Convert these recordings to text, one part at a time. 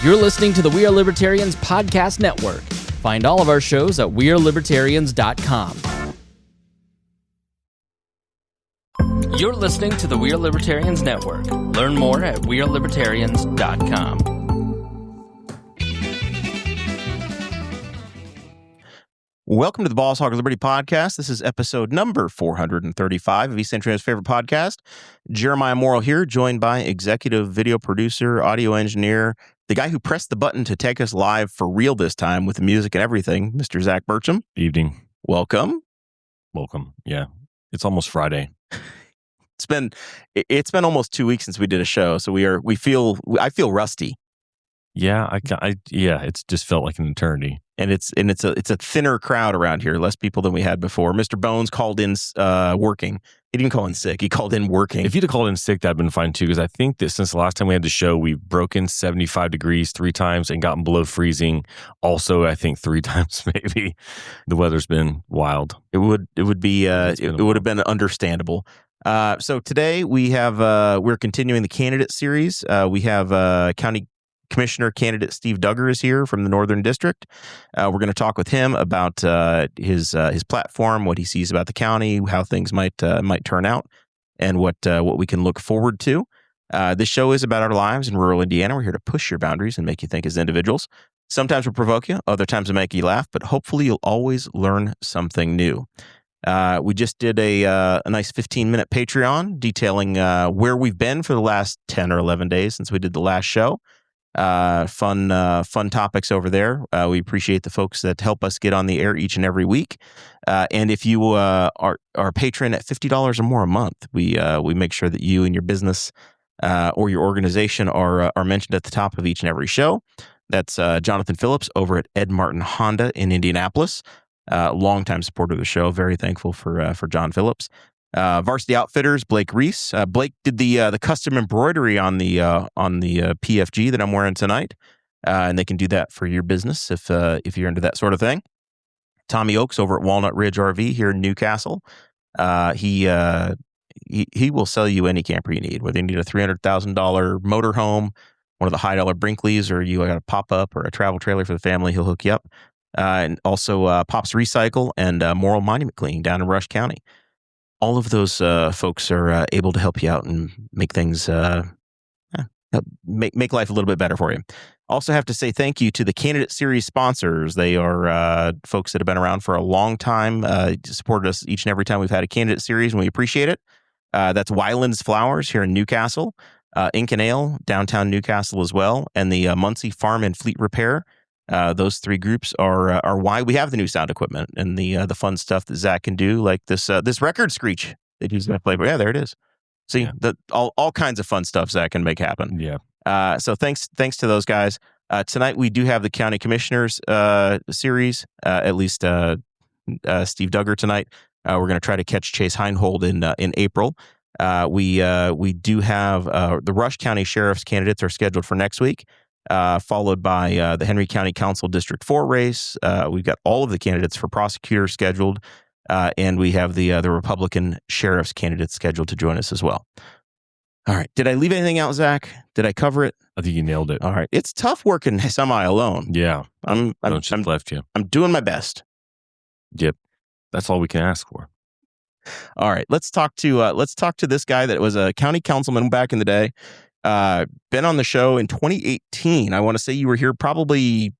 You're listening to the We Are Libertarians Podcast Network. Find all of our shows at wearelibertarians.com. You're listening to the We Are Libertarians Network. Learn more at wearelibertarians.com. Welcome to the Boss Hog of Liberty podcast. This is episode number 435 of East Central's favorite podcast. Jeremiah Morrell here, joined by executive video producer, audio engineer, the guy who pressed the button to take us live for real this time with the music and everything, Mr. Zach Burcham. Evening. Welcome. Yeah, it's almost Friday. It's been almost 2 weeks since we did a show, so I feel rusty. Yeah, it's just felt like an eternity. And it's a thinner crowd around here, less people than we had before. Mr. Bones called in working. He didn't call in sick. He called in working. If you'd have called in sick, that'd been fine too, because I think that since the last time we had the show, we've broken 75 degrees 3 times and gotten below freezing. Also, I think 3 times maybe. The weather's been wild. It would have been understandable. So today we're continuing the candidate series. We have County Commissioner candidate Steve Duggar is here from the Northern District. We're going to talk with him about his platform, what he sees about the county, how things might turn out, and what we can look forward to. This show is about our lives in rural Indiana. We're here to push your boundaries and make you think as individuals. Sometimes we'll provoke you, other times we'll make you laugh, but hopefully you'll always learn something new. We just did a nice 15-minute Patreon detailing where we've been for the last 10 or 11 days since we did the last show. Fun topics over there. We appreciate the folks that help us get on the air each and every week. And if you are a patron at $50 or more a month, we make sure that you and your business or your organization are mentioned at the top of each and every show. That's Jonathan Phillips over at Ed Martin Honda in Indianapolis. Longtime supporter of the show. Very thankful for John Phillips. Varsity Outfitters, Blake Reese. Blake did the custom embroidery on the PFG that I'm wearing tonight, and they can do that for your business if you're into that sort of thing. Tommy Oakes over at Walnut Ridge RV here in Newcastle. He will sell you any camper you need, whether you need a $300,000 motorhome, one of the high dollar Brinkleys, or you got a pop up or a travel trailer for the family. He'll hook you up. And also Pops Recycle and Morrell Monument Cleaning down in Rush County. All of those folks are able to help you out and make things make life a little bit better for you. Also have to say thank you to the candidate series sponsors. They are folks that have been around for a long time, supported us each and every time we've had a candidate series, and we appreciate it. That's Wyland's Flowers here in Newcastle, Ink and Ale downtown Newcastle as well, and the Muncie Farm and Fleet Repair. Those 3 groups are why we have the new sound equipment and the fun stuff that Zach can do, like this record screech that he's going to play. Yeah, there it is. See, all kinds of fun stuff Zach can make happen. Yeah. So thanks to those guys. Tonight we do have the County Commissioners series. At least Steve Duggar tonight. We're going to try to catch Chase Heinhold in April. We do have the Rush County Sheriff's candidates are scheduled for next week. Followed by the Henry County Council District 4 race. We've got all of the candidates for prosecutor scheduled, and we have the Republican sheriff's candidates scheduled to join us as well. All right. Did I leave anything out, Zach? Did I cover it? I think you nailed it. All right. It's tough working semi alone. Yeah. I'm left you. I'm doing my best. Yep. That's all we can ask for. All right. Let's talk to this guy that was a county councilman back in the day. Been on the show in 2018. I want to say you were here probably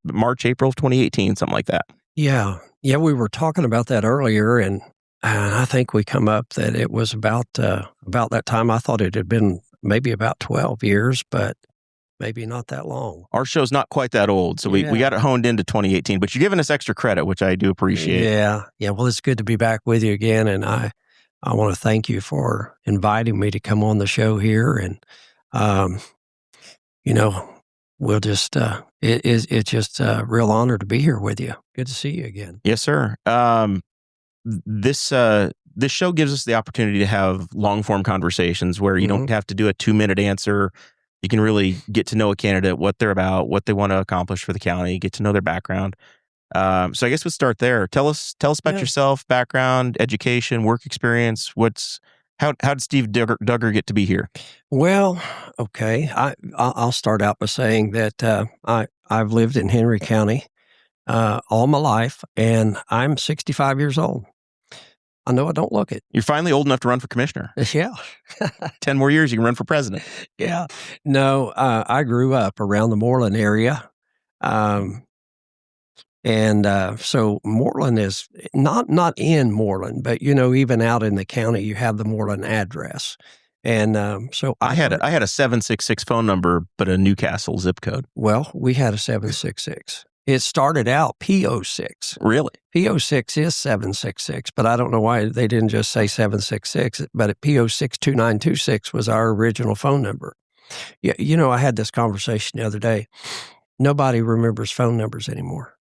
March, April of 2018, something like that. Yeah. We were talking about that earlier, and I think we come up that it was about that time. I thought it had been maybe about 12 years, but maybe not that long. Our show's not quite that old, so we got it honed into 2018. But you're giving us extra credit, which I do appreciate. Yeah. Well, it's good to be back with you again, and I want to thank you for inviting me to come on the show here. And, we'll just, it's just a real honor to be here with you. Good to see you again. Yes, sir. This show gives us the opportunity to have long form conversations where you don't have to do a 2-minute answer. You can really get to know a candidate, what they're about, what they want to accomplish for the county, get to know their background. So I guess we'll start there. Tell us about yourself, background, education, work experience. How did Steve Duggar get to be here? Well, okay. I'll start out by saying that I've lived in Henry County all my life, and I'm 65 years old. I know I don't look it. You're finally old enough to run for commissioner. Yeah. 10 more years, you can run for president. Yeah. No, I grew up around the Moreland area. So Moreland is not in Moreland, but, even out in the county, you have the Moreland address. And so I had a 766 phone number, but a Newcastle zip code. Well, we had a 766. It started out P06. Really? P06 is 766, but I don't know why they didn't just say 766, but at P06 2926 was our original phone number. Yeah, I had this conversation the other day. Nobody remembers phone numbers anymore.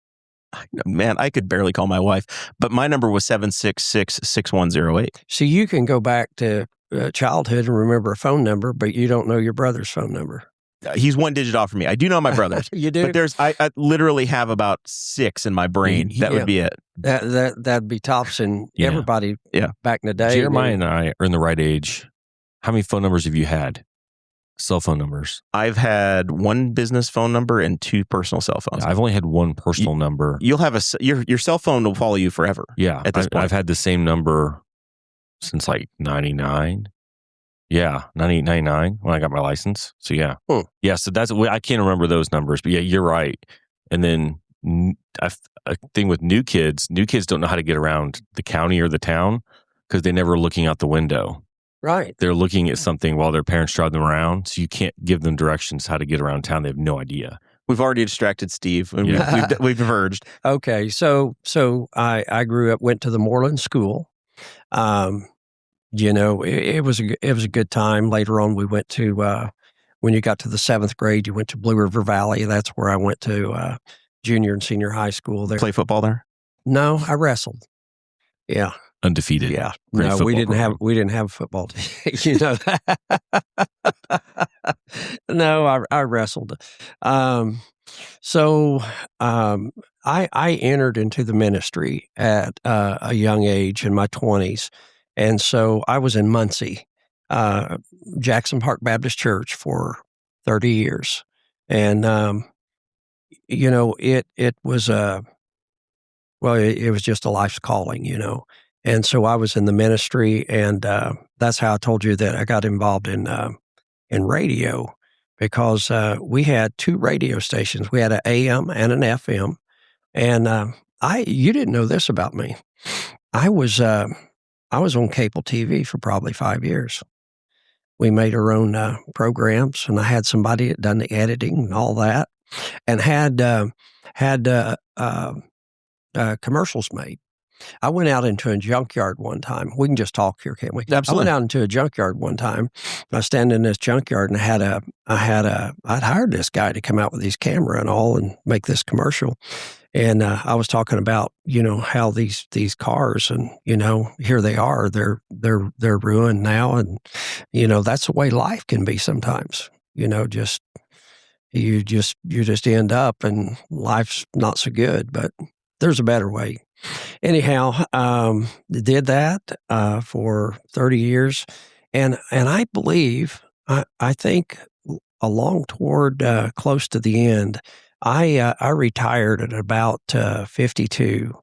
Man, I could barely call my wife, but my number was 766-6108. So you can go back to childhood and remember a phone number, but you don't know your brother's phone number. He's one digit off from me. I do know my brother's. You do? But I literally have about 6 in my brain. That would be it. That'd be tops, and everybody back in the day. Jeremiah and I are in the right age. How many phone numbers have you had? Cell phone numbers? I've had 1 business phone number and 2 personal cell phones. I've only had 1 personal number. You'll have your cell phone will follow you forever. Yeah. At this point. I've had the same number since like 99. Yeah, 99 when I got my license. So yeah. Yeah, so I can't remember those numbers, but yeah, you're right. And then a thing with new kids don't know how to get around the county or the town because they're never looking out the window. Right. They're looking at something while their parents drive them around, so you can't give them directions how to get around town. They have no idea. We've already distracted Steve, and we've diverged. Okay, so I grew up, went to the Moreland School. It was a good time. Later on, we went to when you got to the 7th grade, you went to Blue River Valley. That's where I went to junior and senior high school there. Play football there? No, I wrestled. Yeah. Undefeated. Yeah. No, we didn't have a football team. You know that. No, I wrestled. So I entered into the ministry at a young age in my 20s. And so I was in Muncie, Jackson Park Baptist Church for 30 years. And, it was it was just a life's calling, And so I was in the ministry, and that's how I told you that I got involved in radio, because we had 2 radio stations. We had an AM and an FM, and you didn't know this about me. I was on cable TV for probably 5 years. We made our own programs, and I had somebody that done the editing and all that, and had commercials made. I went out into a junkyard one time. We can just talk here, can't we? Absolutely. I went out into a junkyard one time. I was standing in this junkyard, and I'd hired this guy to come out with his camera and all and make this commercial. And I was talking about, how these cars, and here they are. They're ruined now, and that's the way life can be sometimes. You just end up, and life's not so good. But there's a better way. Anyhow, did that for 30 years, and I believe I think along toward close to the end, I retired at about 52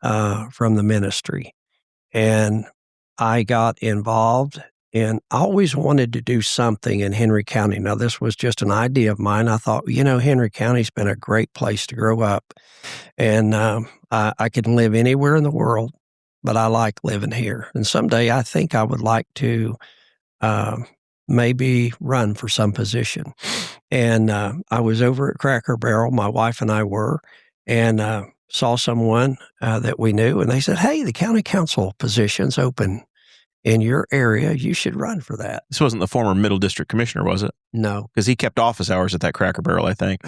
from the ministry, and I got involved. And I always wanted to do something in Henry County. Now, this was just an idea of mine. I thought, Henry County's been a great place to grow up. And I can live anywhere in the world, but I like living here. And someday I think I would like to maybe run for some position. And I was over at Cracker Barrel, my wife and I were, and saw someone that we knew. And they said, hey, the county council position's open in your area. You should run for that. This wasn't the former Middle District Commissioner, was it? No. Because he kept office hours at that Cracker Barrel, I think.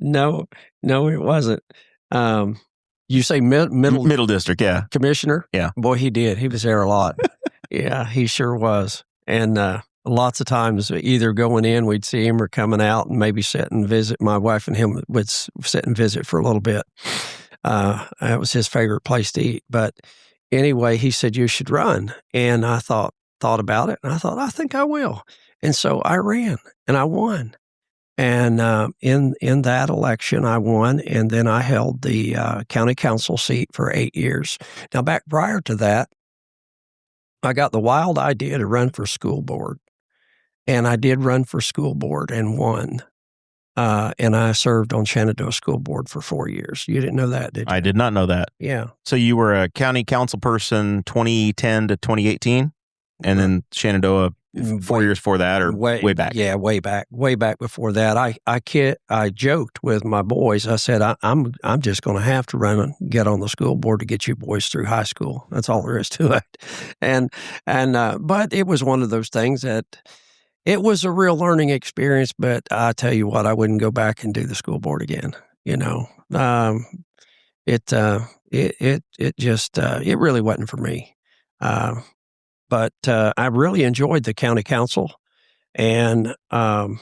No, it wasn't. You say Middle District, yeah. Commissioner? Yeah. Boy, he did. He was there a lot. Yeah, he sure was. And lots of times, either going in, we'd see him, or coming out and maybe sit and visit. My wife and him would sit and visit for a little bit. That was his favorite place to eat. But anyway, he said, you should run. And I thought about it, and I thought, I think I will. And so I ran, and I won. And in that election, I won, and then I held the county council seat for 8 years. Now, back prior to that, I got the wild idea to run for school board, and I did run for school board and won. And I served on Shenandoah School Board for 4 years. You didn't know that, did you? I did not know that. Yeah. So you were a county council person 2010 to 2018, and then Shenandoah 4 years before that, or way back? Yeah, way back before that. I joked with my boys. I said, I'm just going to have to run and get on the school board to get you boys through high school. That's all there is to it. But it was one of those things that it was a real learning experience. But I tell you what, I wouldn't go back and do the school board again. You know, it really wasn't for me. But I really enjoyed the county council, and I've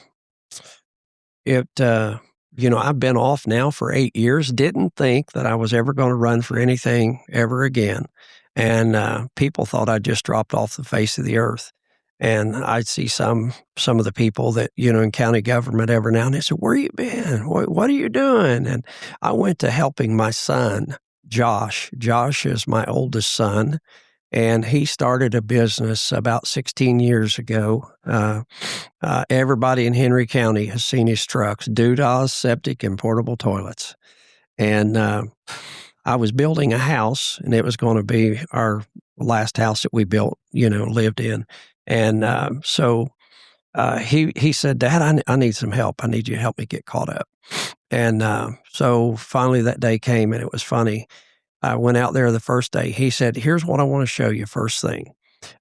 been off now for 8 years. Didn't think that I was ever going to run for anything ever again, and people thought I just dropped off the face of the earth. And I'd see some of the people that in county government every now and then say, "Where you been? What are you doing?" And I went to helping my son, Josh. Josh is my oldest son. And he started a business about 16 years ago. Everybody in Henry County has seen his trucks, doodahs, septic, and portable toilets. And I was building a house, and it was going to be our last house that we built, lived in. And so he said, "Dad, I need some help. I need you to help me get caught up." And so finally that day came, and it was funny. I went out there the first day. He said, "Here's what I want to show you first thing.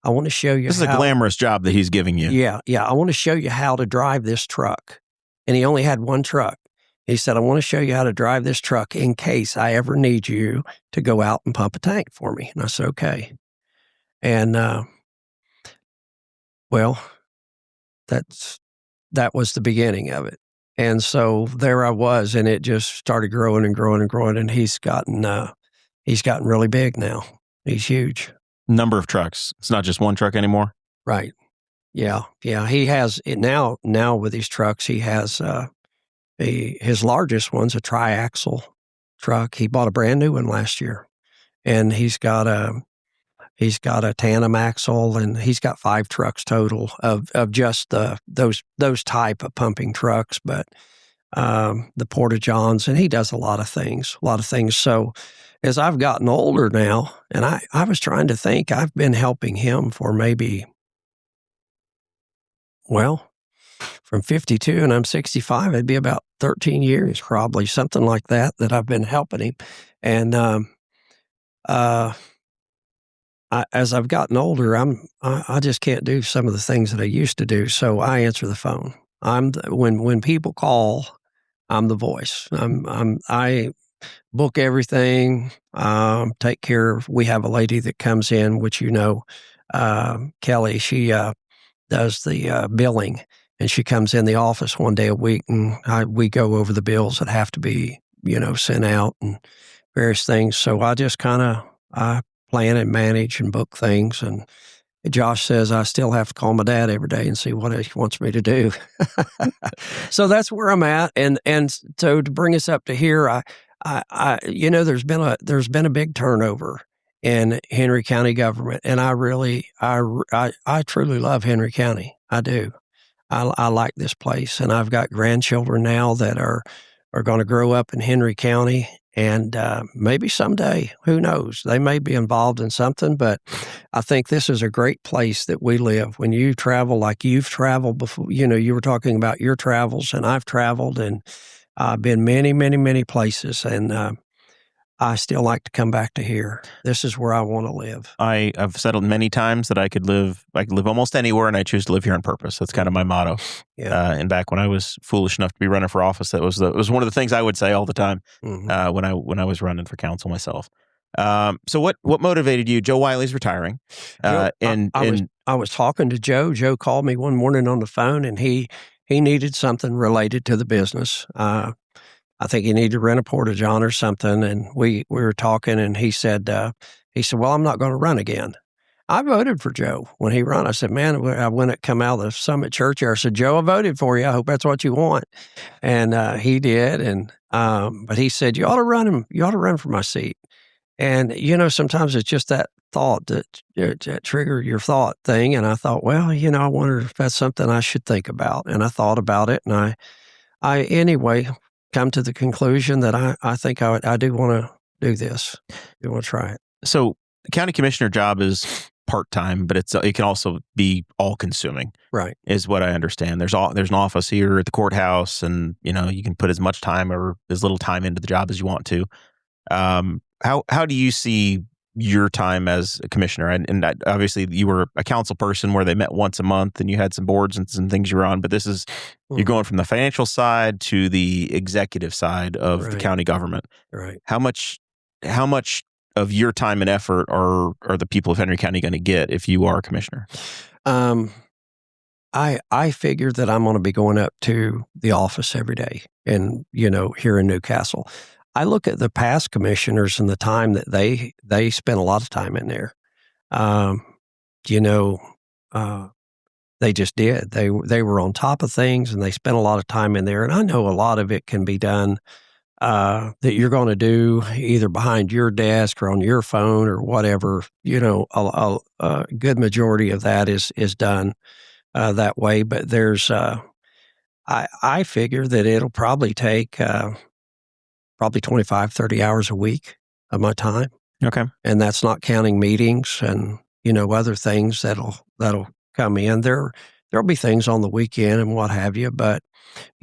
I want to show you This is a glamorous job that he's giving you." Yeah. I want to show you how to drive this truck. And he only had one truck. He said, "I want to show you how to drive this truck in case I ever need you to go out and pump a tank for me." And I said, "Okay." And, that was the beginning of it. And so there I was, and it just started growing and growing and growing. And he's gotten really big now. He's huge. Number of trucks. It's not just one truck anymore. Right. Yeah. He has it now with his trucks. He has his largest one's a triaxle truck. He bought a brand new one last year, and he's got a tandem axle, and he's got 5 trucks total of just those type of pumping trucks. But the Porta-Johns, and he does a lot of things. So as I've gotten older now, and I was trying to think, I've been helping him for maybe, from 52 and I'm 65, it'd be about 13 years, probably, something like that I've been helping him. And as I've gotten older, I just can't do some of the things that I used to do. So I answer the phone. When people call, I'm the voice. I book everything, take care of. We have a lady that comes in, which Kelly. She does the billing, and she comes in the office one day a week, and we go over the bills that have to be sent out and various things. So I just I plan and manage and book things. And Josh says I still have to call my dad every day and see what he wants me to do. So that's where I'm at. And so to bring us up to here, there's been a big turnover in Henry County government, and I truly love Henry County. I do. I like this place, and I've got grandchildren now that are going to grow up in Henry County. And maybe someday, who knows, they may be involved in something, but I think this is a great place that we live. When you travel like you've traveled before, you were talking about your travels, and I've traveled, and I've been many, many, many places, and I still like to come back to here. This is where I want to live. I've settled many times that I could live almost anywhere, and I choose to live here on purpose. That's kind of my motto. Yeah. And back when I was foolish enough to be running for office, it was one of the things I would say all the time when I was running for council myself. So what motivated you? Joe Wiley's retiring, I was talking to Joe. Joe called me one morning on the phone, and he needed something related to the business. I think he needed to rent a Porta-John or something. And we were talking, and he said, he said, well, I'm not going to run again. I voted for Joe when he ran. I said, man, when it come out of the Summit Church here, I said, Joe, I voted for you. I hope that's what you want. And he did. And but he said, you ought to run him. You ought to run for my seat. And, sometimes it's just that thought that triggered your thought thing. And I thought, well, I wonder if that's something I should think about. And I thought about it. And I anyway, come to the conclusion that I think I do want to do this. I do want to try it. So the county commissioner job is part-time, but it can also be all-consuming. Right. Is what I understand. There's an office here at the courthouse, and you can put as much time or as little time into the job as you want to. How do you see your time as a commissioner? And obviously you were a council person where they met once a month and you had some boards and some things you were on, but this is you're going from the financial side to the executive side of the county government. Right. How much of your time and effort are the people of Henry County going to get if you are a commissioner? I figure that I'm going to be going up to the office every day and, here in Newcastle. I look at the past commissioners and the time that they spent a lot of time in there. They just did. They were on top of things and they spent a lot of time in there. And I know a lot of it can be done that you're going to do either behind your desk or on your phone or whatever. A good majority of that is done that way. But there's, I figure that it'll probably take probably 25, 30 hours a week of my time. Okay. And that's not counting meetings and, other things that'll come in. There'll be things on the weekend and what have you, but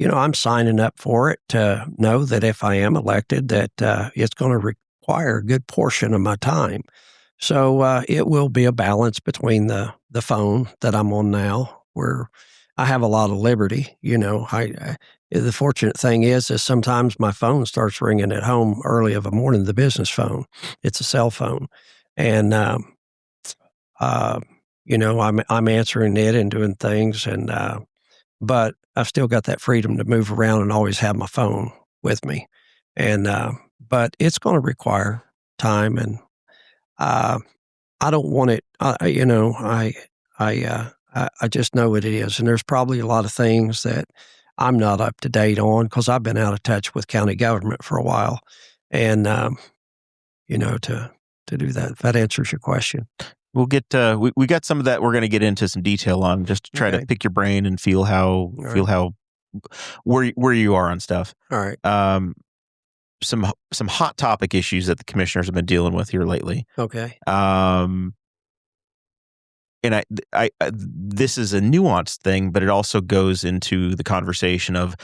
I'm signing up for it to know that if I am elected, that it's going to require a good portion of my time. So it will be a balance between the phone that I'm on now, where I have a lot of liberty. The fortunate thing is sometimes my phone starts ringing at home early of a morning, the business phone. It's a cell phone. And, I'm answering it and doing things. And, but I've still got that freedom to move around and always have my phone with me. And, but it's going to require time. And, I don't want it, I just know what it is. And there's probably a lot of things that I'm not up to date on because I've been out of touch with county government for a while. And, to do that, if that answers your question. We'll get, we got some of that we're going to get into some detail on just to try to pick your brain and feel where you are on stuff. All right. Some hot topic issues that the commissioners have been dealing with here lately. Okay. And I this is a nuanced thing, but it also goes into the conversation of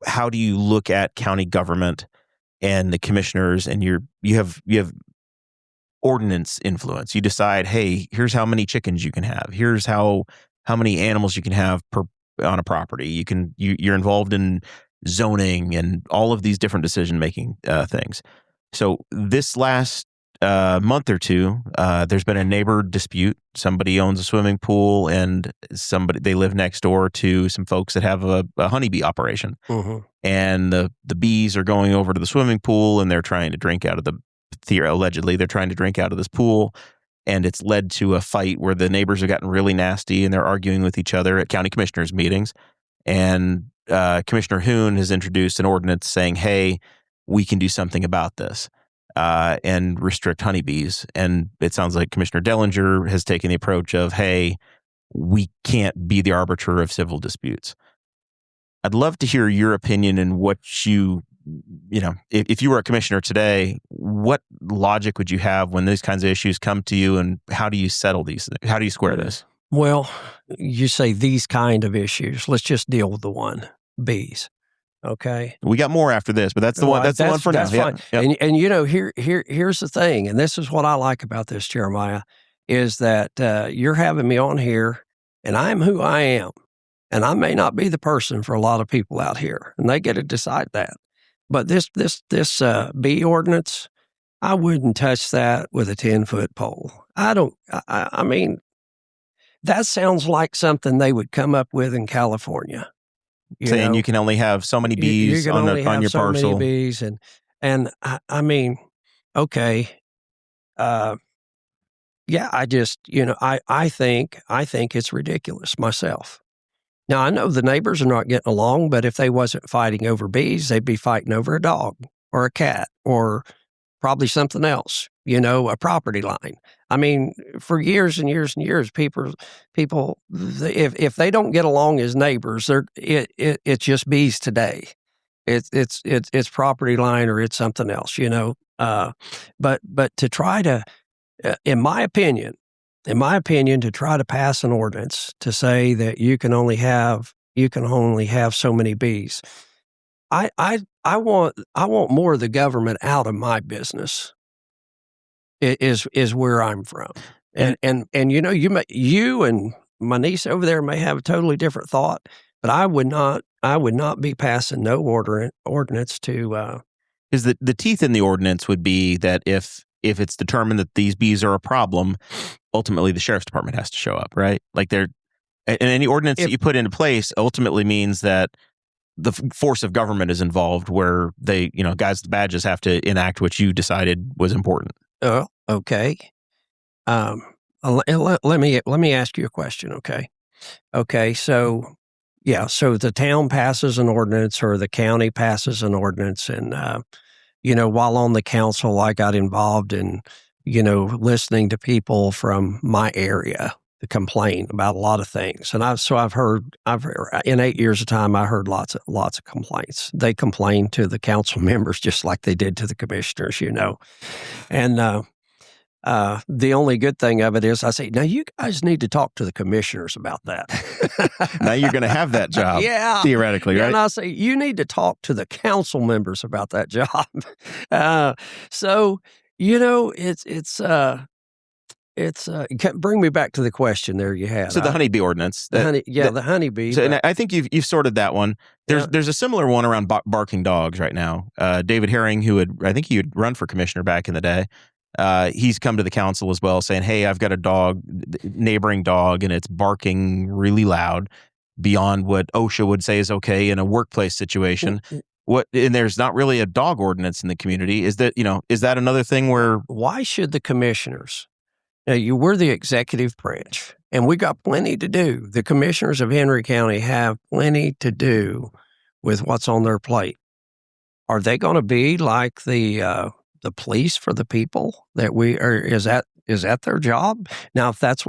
how do you look at county government and the commissioners, and you have ordinance influence. You decide, hey, here's how many chickens you can have. Here's how many animals you can have on a property. You're involved in zoning and all of these different decision-making things. So this last month or two, there's been a neighbor dispute. Somebody owns a swimming pool and they live next door to some folks that have a honeybee operation. Mm-hmm. And the bees are going over to the swimming pool and they're trying to drink out of allegedly they're trying to drink out of this pool. And it's led to a fight where the neighbors have gotten really nasty and they're arguing with each other at county commissioners meetings. And Commissioner Hoon has introduced an ordinance saying, hey, we can do something about this and restrict honeybees. And it sounds like Commissioner Dellinger has taken the approach of, hey, we can't be the arbiter of civil disputes. I'd love to hear your opinion and what if you were a commissioner today, what logic would you have when these kinds of issues come to you, and how do you settle these things? How do you square this? Well, you say these kind of issues. Let's just deal with the one, bees. Okay. We got more after this, but that's the one. That's the one for now. Fine. Yep. And here's the thing, and this is what I like about this, Jeremiah, is that you're having me on here, and I'm who I am, and I may not be the person for a lot of people out here, and they get to decide that. But this bee ordinance, I wouldn't touch that with a 10-foot pole. I mean, that sounds like something they would come up with in California. Saying you can only have so many bees on your parcel. So many bees, and I mean, okay, yeah, I just, I think it's ridiculous myself. Now, I know the neighbors are not getting along, but if they wasn't fighting over bees, they'd be fighting over a dog or a cat or probably something else, a property line. I mean, for years and years and years, people, if they don't get along as neighbors, it's just bees today. It's property line or it's something else, but to try to, in my opinion, to try to pass an ordinance to say that you can only have so many bees. I want more of the government out of my business. Is where I'm from, and you and my niece over there may have a totally different thought, but I would not be passing no ordinance to. Is the teeth in the ordinance would be that if it's determined that these bees are a problem, ultimately the sheriff's department has to show up, right? Like and any ordinance that you put into place ultimately means that the force of government is involved, where they, guys with badges have to enact what you decided was important. Oh, okay. Let me ask you a question. Okay. So, yeah. So the town passes an ordinance, or the county passes an ordinance, and while on the council, I got involved in, listening to people from my area to complain about a lot of things. And I've heard in 8 years of time, I heard lots of complaints. They complained to the council members just like they did to the commissioners, And the only good thing of it is I say, now you guys need to talk to the commissioners about that. Now you're going to have that job, theoretically, right? And I say, you need to talk to the council members about that job. So, bring me back to the question there you had. So the honeybee ordinance. The honeybee. So, and I think you've sorted that one. There's a similar one around barking dogs right now. David Herring, I think he had run for commissioner back in the day. He's come to the council as well, saying, "Hey, I've got a neighboring dog, and it's barking really loud beyond what OSHA would say is okay in a workplace situation." And there's not really a dog ordinance in the community. Is that another thing where? Why should the commissioners? We're the executive branch, and we got plenty to do. The commissioners of Henry County have plenty to do with what's on their plate. Are they going to be like the police for the people that we are? Is that their job? Now, if that's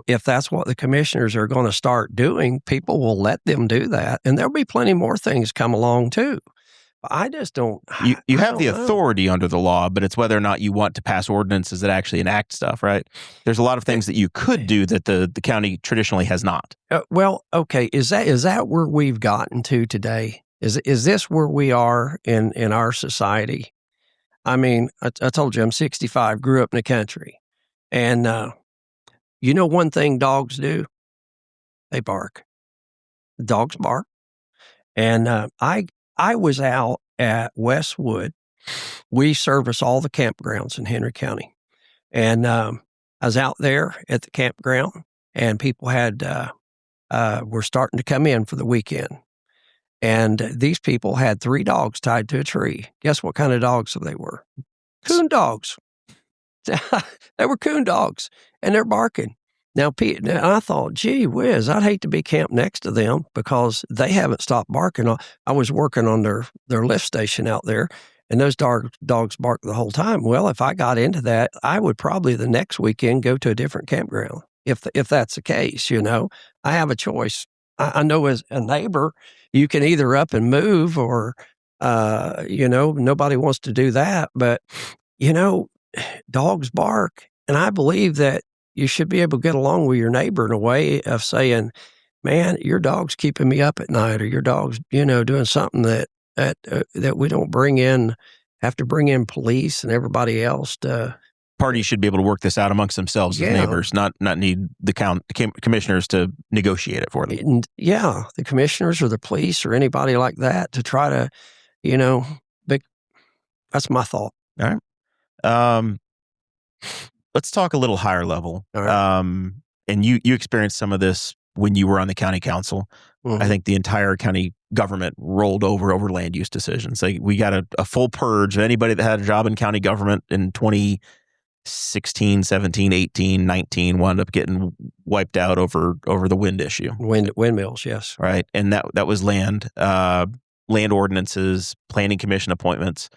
what the commissioners are going to start doing, people will let them do that, and there'll be plenty more things come along too. But I just don't. You have the authority under the law, but it's whether or not you want to pass ordinances that actually enact stuff, right? There's a lot of things that you could do that the county traditionally has not. Well, okay, is that where we've gotten to today? Is this where we are in our society? I mean, I told you I'm 65, grew up in the country. And one thing dogs do? They bark. Dogs bark. And I was out at Westwood. We service all the campgrounds in Henry County. And I was out there at the campground, and people were starting to come in for the weekend. And these people had 3 dogs tied to a tree. Guess what kind of dogs they were? Coon dogs. They were coon dogs, and they're barking. Now, I thought, gee whiz, I'd hate to be camped next to them because they haven't stopped barking. I was working on their lift station out there, and those dogs barked the whole time. Well, if I got into that, I would probably the next weekend go to a different campground. If that's the case, I have a choice. I know as a neighbor, you can either up and move or, nobody wants to do that. But, dogs bark. And I believe that you should be able to get along with your neighbor in a way of saying, man, your dog's keeping me up at night, or your dog's, doing something that we don't have to bring in police and everybody else to. Parties should be able to work this out amongst themselves as neighbors, not need the commissioners to negotiate it for them. And, the commissioners or the police or anybody like that to try to, that's my thought. All right. Let's talk a little higher level. All right. And you experienced some of this when you were on the county council. I think the entire county government rolled over land use decisions. Like we got a full purge. Anybody that had a job in county government in 2016, 17, 18, 19 wound up getting wiped out over the wind issue. Windmills, yes. Right. And that was land ordinances, planning commission appointments.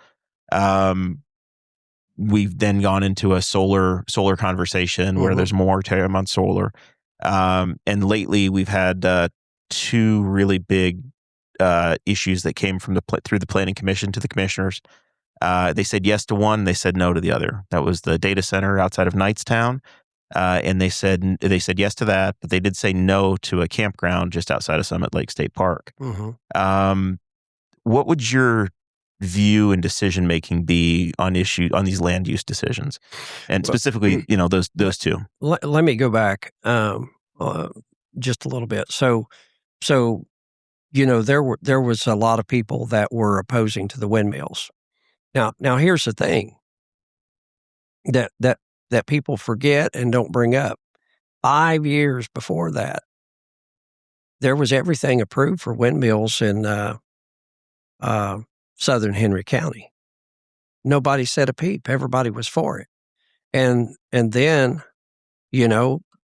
We've then gone into a solar conversation where there's more moratorium on solar. And lately we've had two really big issues that came from through the planning commission to the commissioners. They said yes to one, they said no to the other. That was the data center outside of Knightstown. And they said yes to that, but they did say no to a campground just outside of Summit Lake State Park. What would your view and decision making be on these land use decisions, and specifically, those two? Let me go back just a little bit. So there was a lot of people that were opposing to the windmills. Now here's the thing that people forget and don't bring up. 5 years before that, there was everything approved for windmills in southern Henry County. Nobody said a peep. Everybody was for it. And then,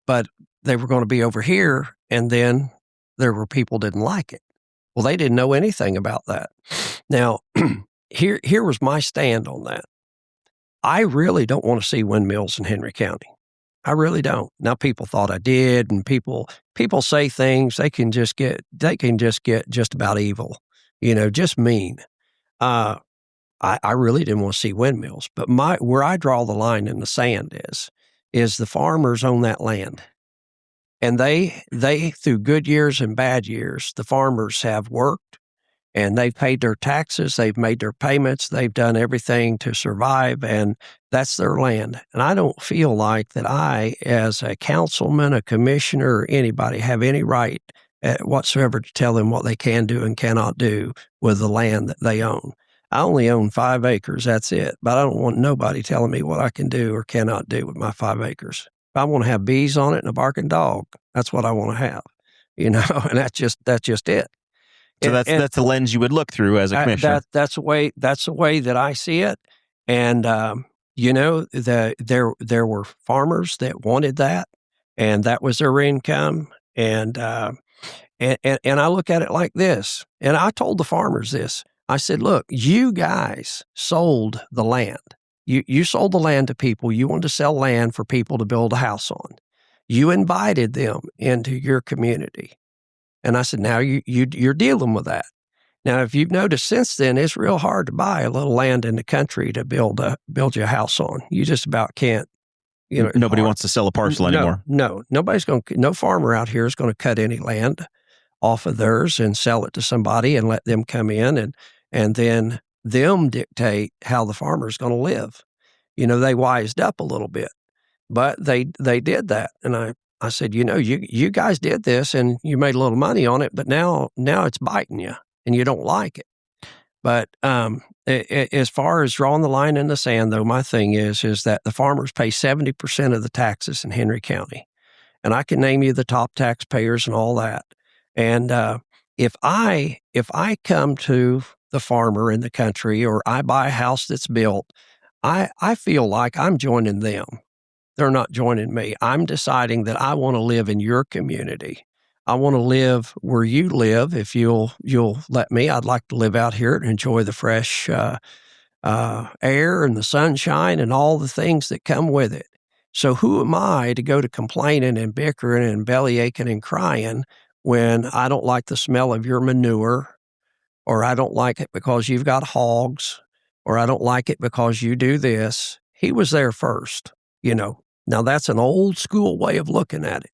but they were going to be over here, and then there were people didn't like it. Well, they didn't know anything about that. Now, here was my stand on that. I really don't want to see windmills in Henry County. I really don't. Now, people thought I did, and people say things, they can just get just about evil, just mean. I really didn't want to see windmills, but where I draw the line in the sand is the farmers own that land. And they through good years and bad years, the farmers have worked and they've paid their taxes, they've made their payments, they've done everything to survive, and that's their land. And I don't feel like that I, as a councilman, a commissioner, or anybody, have any right whatsoever to tell them what they can do and cannot do with the land that they own. I only own 5 acres, that's it. But I don't want nobody telling me what I can do or cannot do with my 5 acres. If I want to have bees on it and a barking dog, that's what I want to have, and that's just it. So that's the lens you would look through as a commissioner. That's the way that I see it. And there were farmers that wanted that, and that was their income. And I look at it like this. And I told the farmers this. I said, look, you guys sold the land. You sold the land to people. You wanted to sell land for people to build a house on. You invited them into your community. And I said, now you're dealing with that. Now, if you've noticed since then, it's real hard to buy a little land in the country to build your house on. You just about can't. Nobody wants to sell a parcel anymore. No, no farmer out here is going to cut any land off of theirs and sell it to somebody and let them come in and then them dictate how the farmer is going to live. They wised up a little bit, but they did that. And I said, you guys did this and you made a little money on it, but now it's biting you and you don't like it. But as far as drawing the line in the sand, though, my thing is that the farmers pay 70% of the taxes in Henry County. And I can name you the top taxpayers and all that. And if I come to the farmer in the country or I buy a house that's built, I feel like I'm joining them. They're not joining me. I'm deciding that I want to live in your community. I want to live where you live. If you'll let me, I'd like to live out here and enjoy the fresh air and the sunshine and all the things that come with it. So who am I to go to complaining and bickering and belly aching and crying when I don't like the smell of your manure, or I don't like it because you've got hogs, or I don't like it because you do this? He was there first, Now, that's an old school way of looking at it,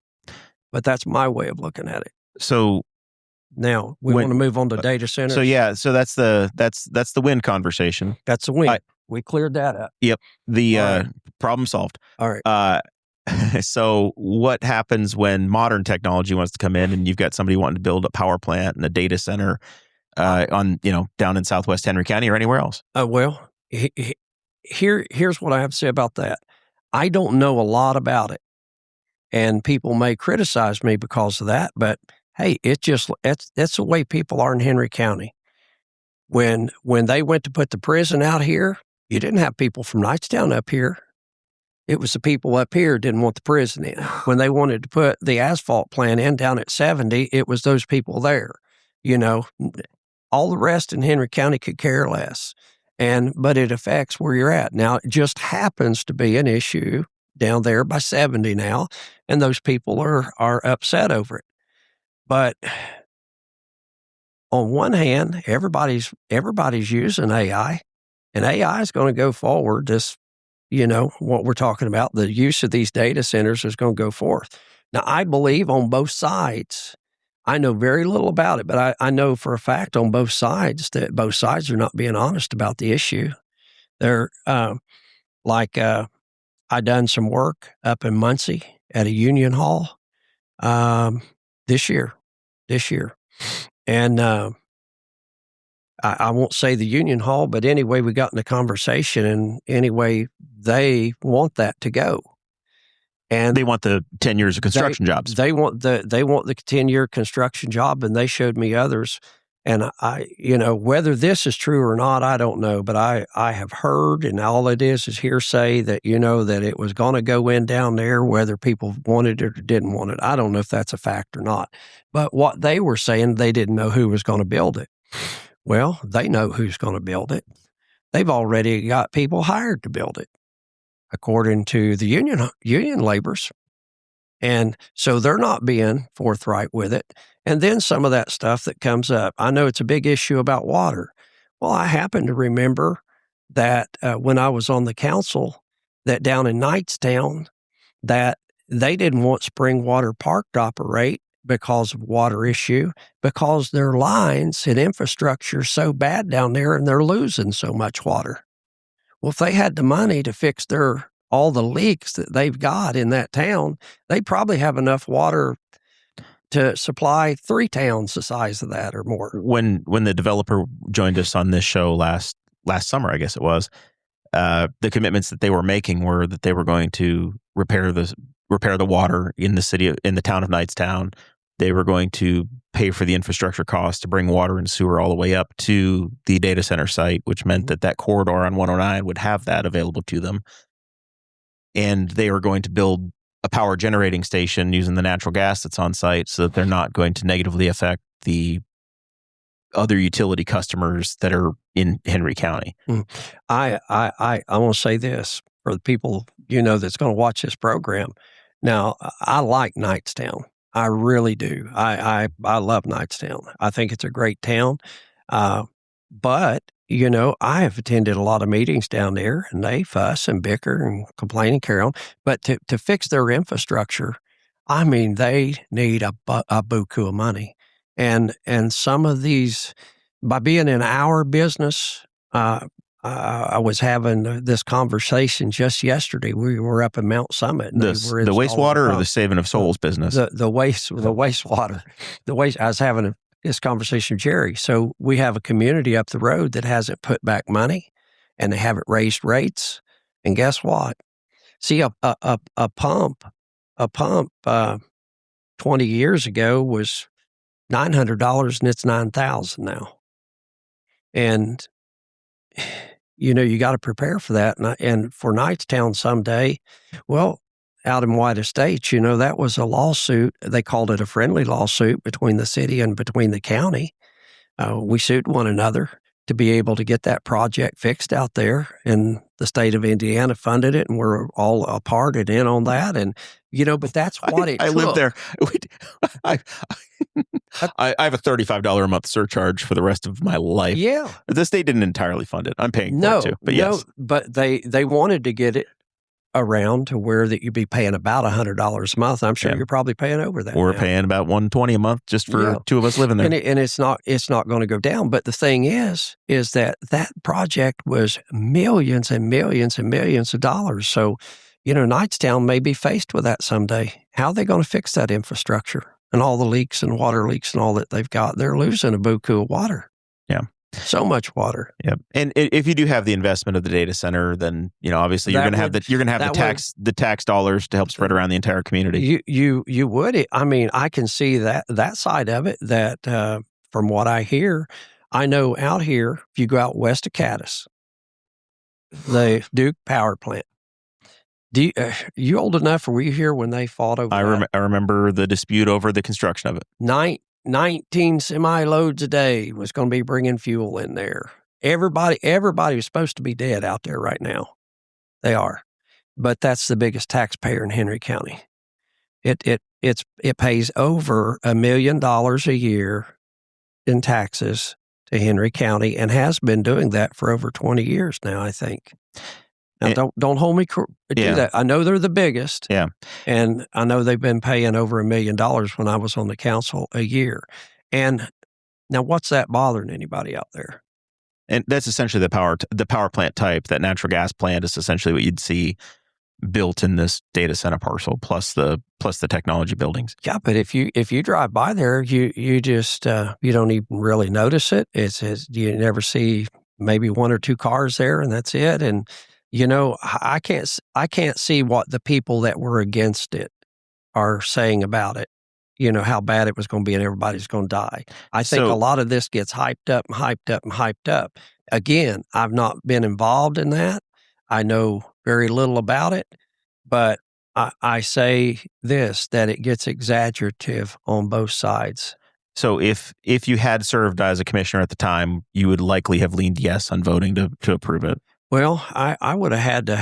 but that's my way of looking at it. So now we want to move on to data centers. So that's the wind conversation. That's the wind. We cleared that up. Yep. The problem solved. All right. So what happens when modern technology wants to come in and you've got somebody wanting to build a power plant and a data center on down in Southwest Henry County or anywhere else? Well, here's what I have to say about that. I don't know a lot about it, and people may criticize me because of that, but hey, that's the way people are in Henry County. When they went to put the prison out here, you didn't have people from Knightstown up here. It was the people up here didn't want the prison in. When they wanted to put the asphalt plant in down at 70, it was those people there. All the rest in Henry County could care less. But it affects where you're at. Now, it just happens to be an issue down there by 70 now, and those people are upset over it. But on one hand, everybody's using AI, and AI is going to go forward. This, what we're talking about, the use of these data centers is going to go forth. Now, I believe on both sides, I know very little about it, but I know for a fact on both sides that both sides are not being honest about the issue. They're I done some work up in Muncie at a union hall this year. And I won't say the union hall, but anyway, we got in a conversation, and anyway, they want that to go. And they want the 10 years of construction jobs. They want the 10-year construction job, and they showed me others. And whether this is true or not, I don't know, but I have heard, and all it is hearsay that, that it was going to go in down there, whether people wanted it or didn't want it. I don't know if that's a fact or not. But what they were saying, they didn't know who was going to build it. Well, they know who's going to build it. They've already got people hired to build it, according to the union laborers. And so they're not being forthright with it. And then some of that stuff that comes up. I know it's a big issue about water. Well, I happen to remember that when I was on the council, that down in Knightstown, that they didn't want Springwater Park to operate because of water issue, because their lines and infrastructure is so bad down there and they're losing so much water. Well, if they had the money to fix all the leaks that they've got in that town, they probably have enough water to supply 3 towns the size of that or more. When the developer joined us on this show last summer, I guess it was, the commitments that they were making were that they were going to repair the water in the town of Knightstown. They were going to pay for the infrastructure costs to bring water and sewer all the way up to the data center site, which meant that corridor on 109 would have that available to them. And they were going to build a power generating station using the natural gas that's on site so that they're not going to negatively affect the other utility customers that are in Henry County. I want to say this for the people, that's going to watch this program. Now, I like Knightstown. I really do. I love Knightstown. I think it's a great town. But, I have attended a lot of meetings down there, and they fuss and bicker and complain and carry on. But to fix their infrastructure, I mean, they need a buku of money. And some of these, by being in our business, I was having this conversation just yesterday. We were up in Mount Summit. And the wastewater or the saving of souls business? The wastewater. I was having this conversation with Jerry. So we have a community up the road that hasn't put back money, and they haven't raised rates. And guess what? See, a pump 20 years ago was $900, and it's $9,000 now. And you got to prepare for that. And for Knightstown someday, well, out in White Estates, that was a lawsuit. They called it a friendly lawsuit between the city and between the county. We sued one another to be able to get that project fixed out there. And the state of Indiana funded it, and we're all a part and in on that. And, but that's what it took. I live there. I have a $35 a month surcharge for the rest of my life. Yeah. The state didn't entirely fund it. I'm paying for it too. But yes. But they wanted to get it around to where that you'd be paying about $100 a month. I'm sure you're probably paying over that. We're paying about $120 a month just for 2 of us living there. And it's not going to go down. But the thing is that project was millions and millions and millions of dollars. So, Knightstown may be faced with that someday. How are they going to fix that infrastructure and all the leaks and water leaks and all that they've got? They're losing a buku of water. Yeah. So much water. Yep. And if you do have the investment of the data center, then obviously you're going to have the tax dollars to help spread around the entire community. You would. I mean, I can see that side of it. That from what I hear, I know out here, if you go out west of Caddis, the Duke Power Plant. You old enough? Or were you here when they fought over? I remember the dispute over the construction of it. 19 semi-loads a day was going to be bringing fuel in there. Everybody was supposed to be dead out there right now. They are. But that's the biggest taxpayer in Henry County. It pays over $1 million a year in taxes to Henry County and has been doing that for over 20 years now, I think. Now, don't hold me to that. I know they're the biggest. Yeah. And I know they've been paying over $1 million when I was on the council a year. And now what's that bothering anybody out there? And that's essentially the power plant type. That natural gas plant is essentially what you'd see built in this data center parcel, plus the technology buildings. Yeah, but if you drive by there, you just you don't even really notice it. You never see maybe one or two cars there, and that's it. And I can't see what the people that were against it are saying about it. How bad it was going to be and everybody's going to die. I think a lot of this gets hyped up and hyped up and hyped up. Again, I've not been involved in that. I know very little about it, but I say this, that it gets exaggerative on both sides. So if you had served as a commissioner at the time, you would likely have leaned yes on voting to approve it. Well, I would have had to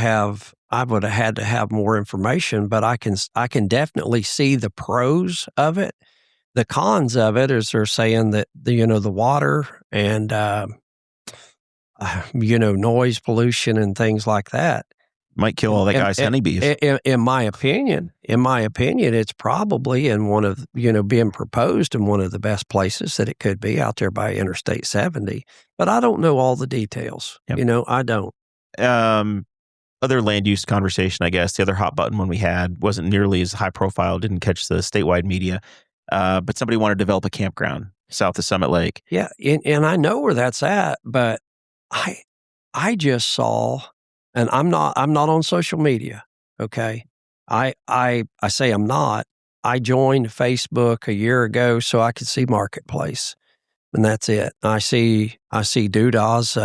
have more information, but I can definitely see the pros of it. The cons of it is they're saying that the water and noise pollution and things like that might kill all that guy's honeybees. In my opinion, it's probably in one of being proposed in one of the best places that it could be out there by Interstate 70. But I don't know all the details. Yep. I don't. Other land use conversation, I guess, the other hot button one we had wasn't nearly as high profile, didn't catch the statewide media, but somebody wanted to develop a campground south of Summit Lake. Yeah, and I know where that's at, but I just saw, and I'm not on social media, okay? I say I'm not. I joined Facebook a year ago so I could see Marketplace, and that's it. I see Doodah's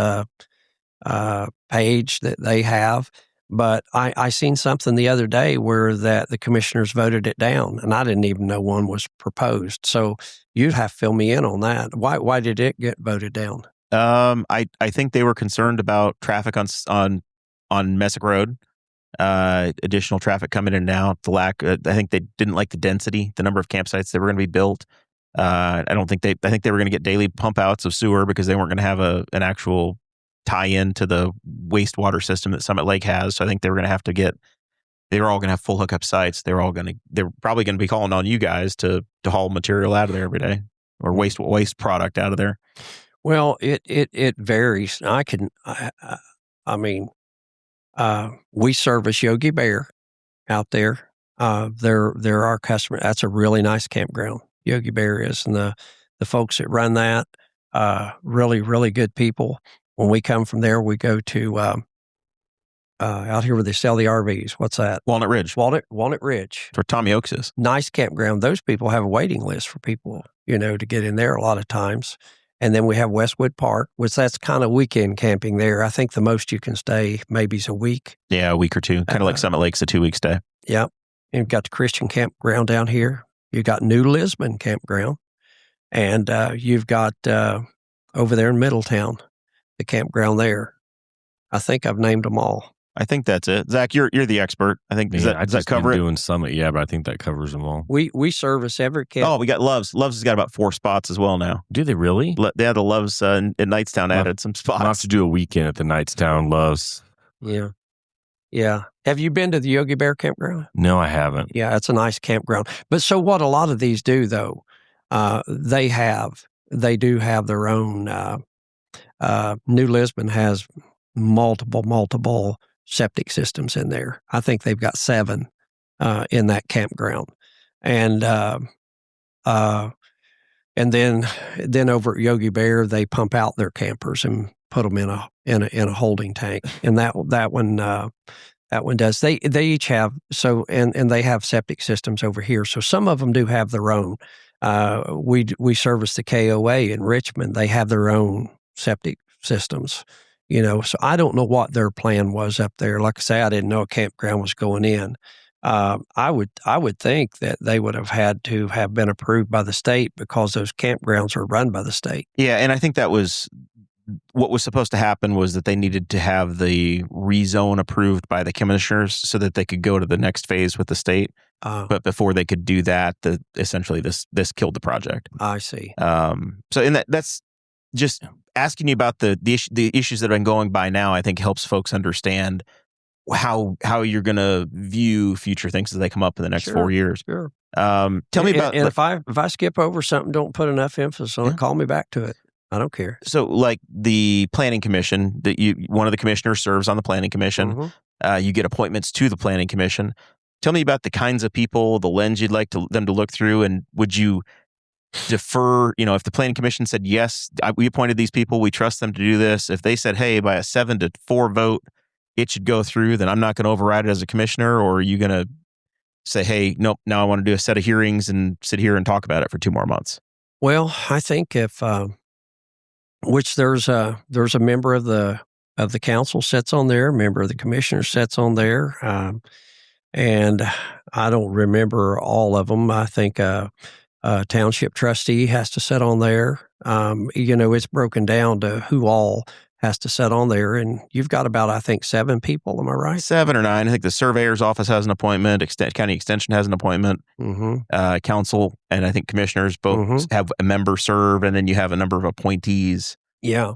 page that they have, but I seen something the other day where that the commissioners voted it down, and I didn't even know one was proposed. So you'd have to fill me in on that. Why did it get voted down? I think they were concerned about traffic on Messick Road, additional traffic coming in and out. The lack, I think they didn't like the density, the number of campsites that were going to be built. I think they were going to get daily pump outs of sewer because they weren't going to have an actual tie-in to the wastewater system that Summit Lake has. So I think they were all going to have full hookup sites. They're probably going to be calling on you guys to haul material out of there every day, or waste product out of there. Well, it varies. We service Yogi Bear out there. They're our customer. That's a really nice campground. Yogi Bear is, and the folks that run that, really, really good people. When we come from there, we go to out here where they sell the RVs. What's that? Walnut Ridge. Walnut Ridge. That's where Tommy Oaks is. Nice campground. Those people have a waiting list for people, to get in there a lot of times. And then we have Westwood Park, which that's kind of weekend camping there. I think the most you can stay maybe is a week. Yeah, a week or two. Kind of like Summit Lake's a 2-week stay. Yep. And you've got the Christian campground down here. You've got New Lisbon campground. And you've got over there in Middletown, the campground there. I think I've named them all. I think that's it. Zach, you're the expert. I think does that cover it? Doing Summit, yeah, but I think that covers them all. We service every camp. Oh, we got Loves. Loves has got about 4 spots as well now. Do they really? Yeah, the Loves in Knightstown added some spots. I'll have to do a weekend at the Knightstown Loves. Yeah. Have you been to the Yogi Bear campground? No, I haven't. Yeah, it's a nice campground. But so what a lot of these do, though, they do have their own. New Lisbon has multiple septic systems in there. I think they've got 7 in that campground. And And then over at Yogi Bear, they pump out their campers and put them in a holding tank. And that one does. They each have and they have septic systems over here. So some of them do have their own. We service the KOA in Richmond. They have their own septic systems. So I don't know what their plan was up there. Like I say, I didn't know a campground was going in. I would think that they would have had to have been approved by the state because those campgrounds are run by the state. Yeah, and I think that was what was supposed to happen was that they needed to have the rezone approved by the commissioners so that they could go to the next phase with the state. But before they could do that, essentially this killed the project. I see. That's just asking you about the issues that have been going by now. I think helps folks understand how you're going to view future things as they come up in the next 4 years. Sure. Tell me about. And if I skip over something, don't put enough emphasis on it. Call me back to it. I don't care. So, like the planning commission, one of the commissioners serves on the planning commission. Mm-hmm. You get appointments to the planning commission. Tell me about the kinds of people, the lens you'd like them to look through, and would you defer? If the planning commission said yes, we appointed these people, we trust them to do this. If they said, hey, by a 7-4 vote, it should go through, then I'm not going to override it as a commissioner, or are you going to say, hey, nope, now I want to do a set of hearings and sit here and talk about it for 2 more months? Well, I think if which there's a member of the council sits on there, a member of the commissioner sits on there, and I don't remember all of them. I think a township trustee has to sit on there. It's broken down to who all has to sit on there, and you've got about, I think, 7 people. Am I right? 7 or 9. I think the surveyor's office has an appointment. County Extension has an appointment. Mm-hmm. Council and I think commissioners both have a member serve, and then you have a number of appointees. Yeah.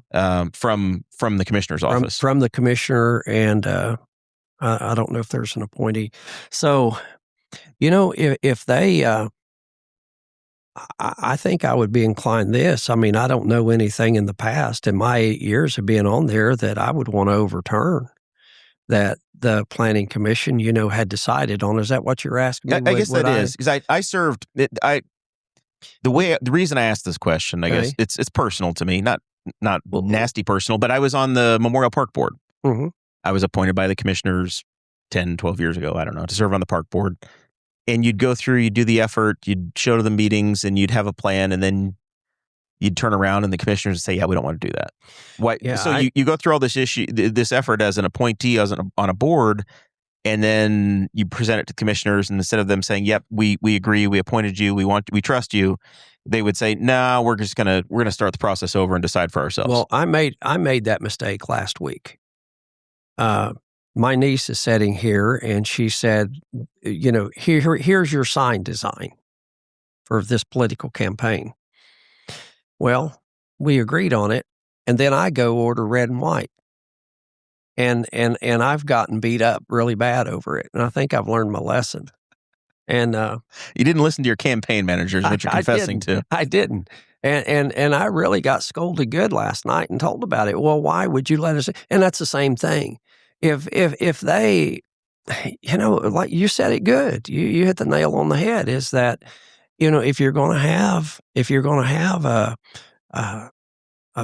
From the commissioner's office. From the commissioner, and I don't know if there's an appointee. So, if they. I think I would be inclined this. I mean, I don't know anything in the past in my 8 years of being on there that I would want to overturn that the planning commission, had decided on. Is that what you're asking me? I guess that is because I served. The reason I asked this question, I guess it's personal to me, not nasty personal, but I was on the Memorial Park Board. Mm-hmm. I was appointed by the commissioners 10, 12 years ago. I don't know, to serve on the park board. And you'd go through, you'd do the effort, you'd show to the meetings, and you'd have a plan, and then you'd turn around and the commissioners would say, yeah, we don't want to do that. Why? Yeah, so you go through all this effort as an appointee on a board, and then you present it to commissioners, and instead of them saying, yep, we agree, we appointed you, we trust you, they would say, no, we're gonna start the process over and decide for ourselves. Well, I made that mistake last week. My niece is sitting here, and she said, here's your sign design for this political campaign. Well, we agreed on it, and then I go order red and white. And I've gotten beat up really bad over it, and I think I've learned my lesson. And you didn't listen to your campaign managers, what you're confessing to. I didn't. And I really got scolded good last night and told about it. Well, why would you let us? And that's the same thing. If they, like you said it good, you hit the nail on the head, is that, if you're going to have a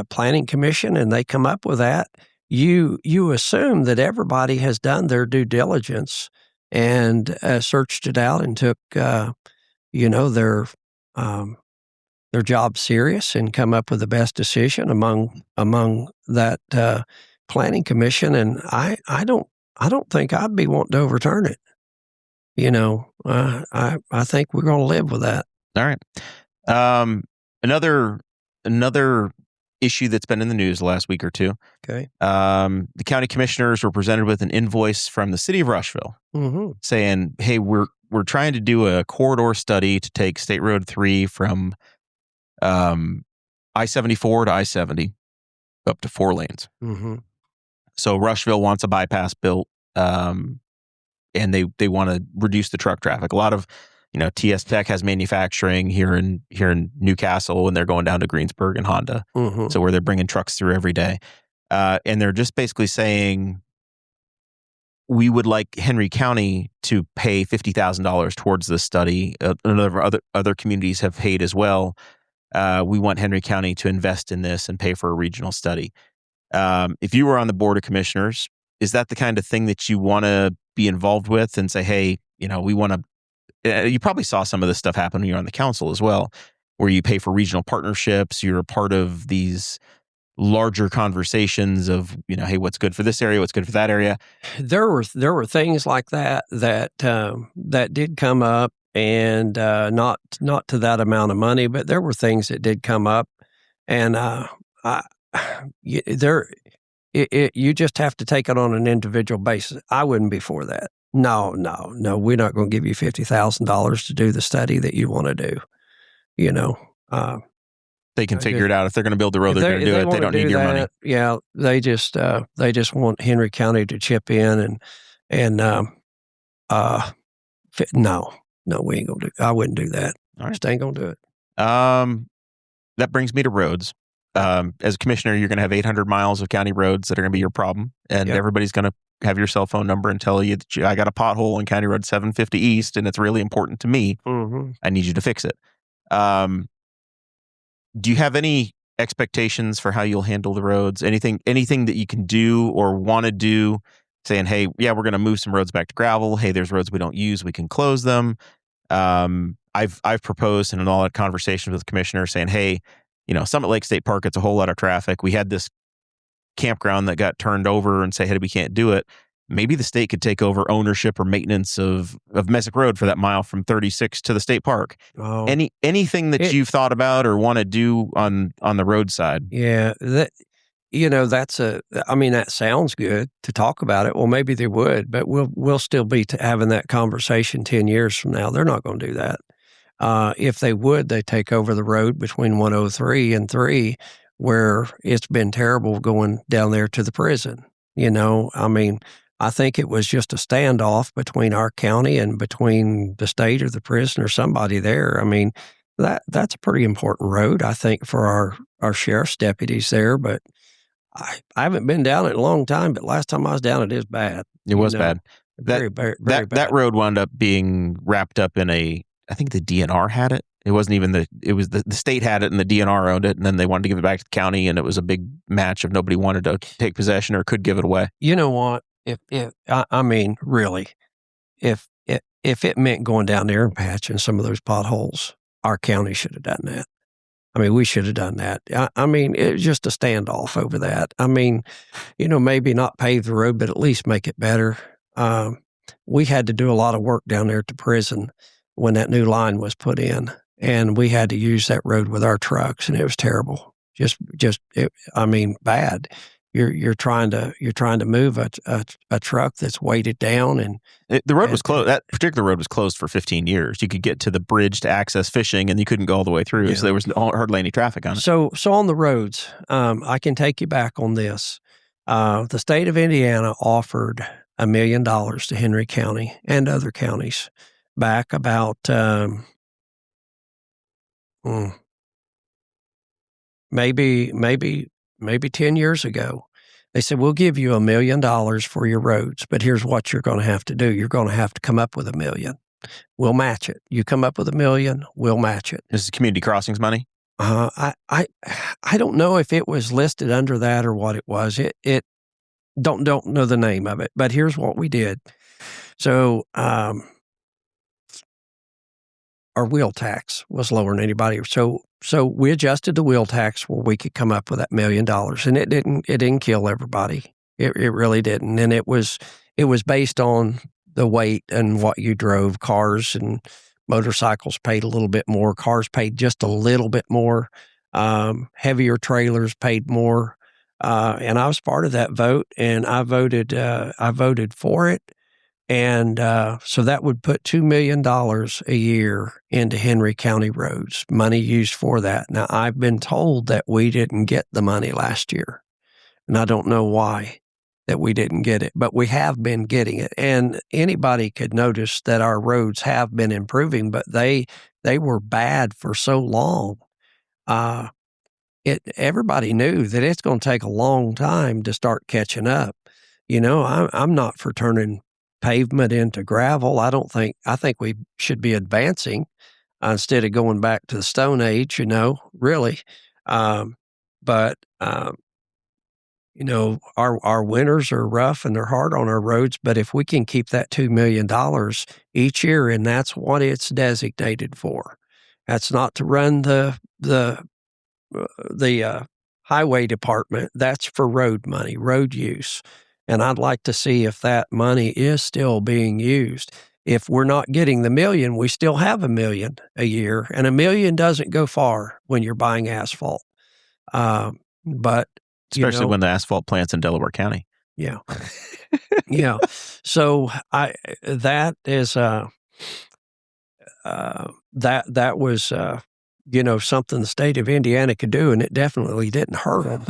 planning commission and they come up with that, you assume that everybody has done their due diligence and searched it out and took, their job serious and come up with the best decision among that planning commission. And I don't think I'd be wanting to overturn it. I think we're going to live with that. All right. Another issue that's been in the news the last week or two. Okay. The county commissioners were presented with an invoice from the city of Rushville saying, hey, we're trying to do a corridor study to take State Road 3 from I-74 to I-70 up to 4 lanes. Mm-hmm. So Rushville wants a bypass built, and they want to reduce the truck traffic. A lot of, TS Tech has manufacturing here in Newcastle, and they're going down to Greensburg and Honda. Mm-hmm. So where they're bringing trucks through every day. And they're just basically saying, we would like Henry County to pay $50,000 towards this study. Other communities have paid as well. we want Henry County to invest in this and pay for a regional study. If you were on the Board of Commissioners, is that the kind of thing that you want to be involved with and say, hey, we want to, you probably saw some of this stuff happen when you're on the council as well, where you pay for regional partnerships, you're a part of these larger conversations of, hey, what's good for this area, what's good for that area. There were things like that did come up, and not to that amount of money, but there were things that did come up, and you just have to take it on an individual basis. I wouldn't be for that. No, we're not going to give you $50,000 to do the study that you want to do. They can figure it out. If they're going to build the road, they're going to do it. They don't need your money. Yeah, they just want Henry County to chip in and no, we ain't gonna do. I wouldn't do that. All right. Just ain't gonna do it. That brings me to roads. As a commissioner, you're going to have 800 miles of county roads that are going to be your problem, and everybody's going to have your cell phone number and tell you that I got a pothole on County Road 750 East, and it's really important to me. Mm-hmm. I need you to fix it. Do you have any expectations for how you'll handle the roads? Anything that you can do or want to do, saying, hey, yeah, we're going to move some roads back to gravel. Hey, there's roads we don't use. We can close them. I've proposed in all that conversations with the commissioner saying, hey, Summit Lake State Park, it's a whole lot of traffic. We had this campground that got turned over and say, hey, we can't do it. Maybe the state could take over ownership or maintenance of Messick Road for that mile from 36 to the state park. Oh. Anything that you've thought about or want to do on the roadside? Yeah, that sounds good to talk about it. Well, maybe they would, but we'll still be having that conversation 10 years from now. They're not going to do that. If they would, they take over the road between 103 and 3, where it's been terrible going down there to the prison. I think it was just a standoff between our county and between the state or the prison or somebody there. That's a pretty important road, I think, for our sheriff's deputies there. But I haven't been down it in a long time, but last time I was down, it is bad. It was bad. Very bad. That road wound up being wrapped up in I think the DNR had it. It wasn't even the state had it and the DNR owned it, and then they wanted to give it back to the county, and it was a big match of nobody wanted to take possession or could give it away. You know what? Really, if it meant going down there and patching some of those potholes, our county should have done that. We should have done that. It was just a standoff over that. Maybe not pave the road, but at least make it better. We had to do a lot of work down there at the prison when that new line was put in, and we had to use that road with our trucks, and it was terrible. Bad. You're trying to move a truck that's weighted down, and the road was closed. That particular road was closed for 15 years. You could get to the bridge to access fishing, and you couldn't go all the way through. Yeah. So there was hardly any traffic on it. So on the roads, I can take you back on this. The state of Indiana offered $1 million to Henry County and other counties back about maybe 10 years ago. They said, we'll give you $1 million for your roads, but here's what you're going to have to do. You're going to have to come up with $1 million. We'll match it. You come up with $1 million, we'll match it. This is community crossings money? I don't know if it was listed under that or what it was. It don't know the name of it, but here's what we did. So, our wheel tax was lower than anybody. So we adjusted the wheel tax where we could come up with that $1 million, and it didn't kill everybody. It really didn't. And it was based on the weight and what you drove. Cars and motorcycles paid a little bit more. Cars paid just a little bit more. Heavier trailers paid more. And I was part of that vote, and I voted for it. And so that would put $2 million a year into Henry County roads, money used for that. Now, I've been told that we didn't get the money last year, and I don't know why that we didn't get it, but we have been getting it. And anybody could notice that our roads have been improving, but they were bad for so long. Everybody knew that it's going to take a long time to start catching up. I'm not for turning pavement into gravel. I think we should be advancing. instead of going back to the Stone Age, really. But our winters are rough and they're hard on our roads. But if we can keep that $2 million each year, and that's what it's designated for, that's not to run the highway department. That's for road money, road use. And I'd like to see if that money is still being used. If we're not getting the $1 million, we still have $1 million a year, and $1 million doesn't go far when you're buying asphalt. But especially when the asphalt plant's in Delaware County. Yeah, yeah. So that is that was something the state of Indiana could do, and it definitely didn't hurt them.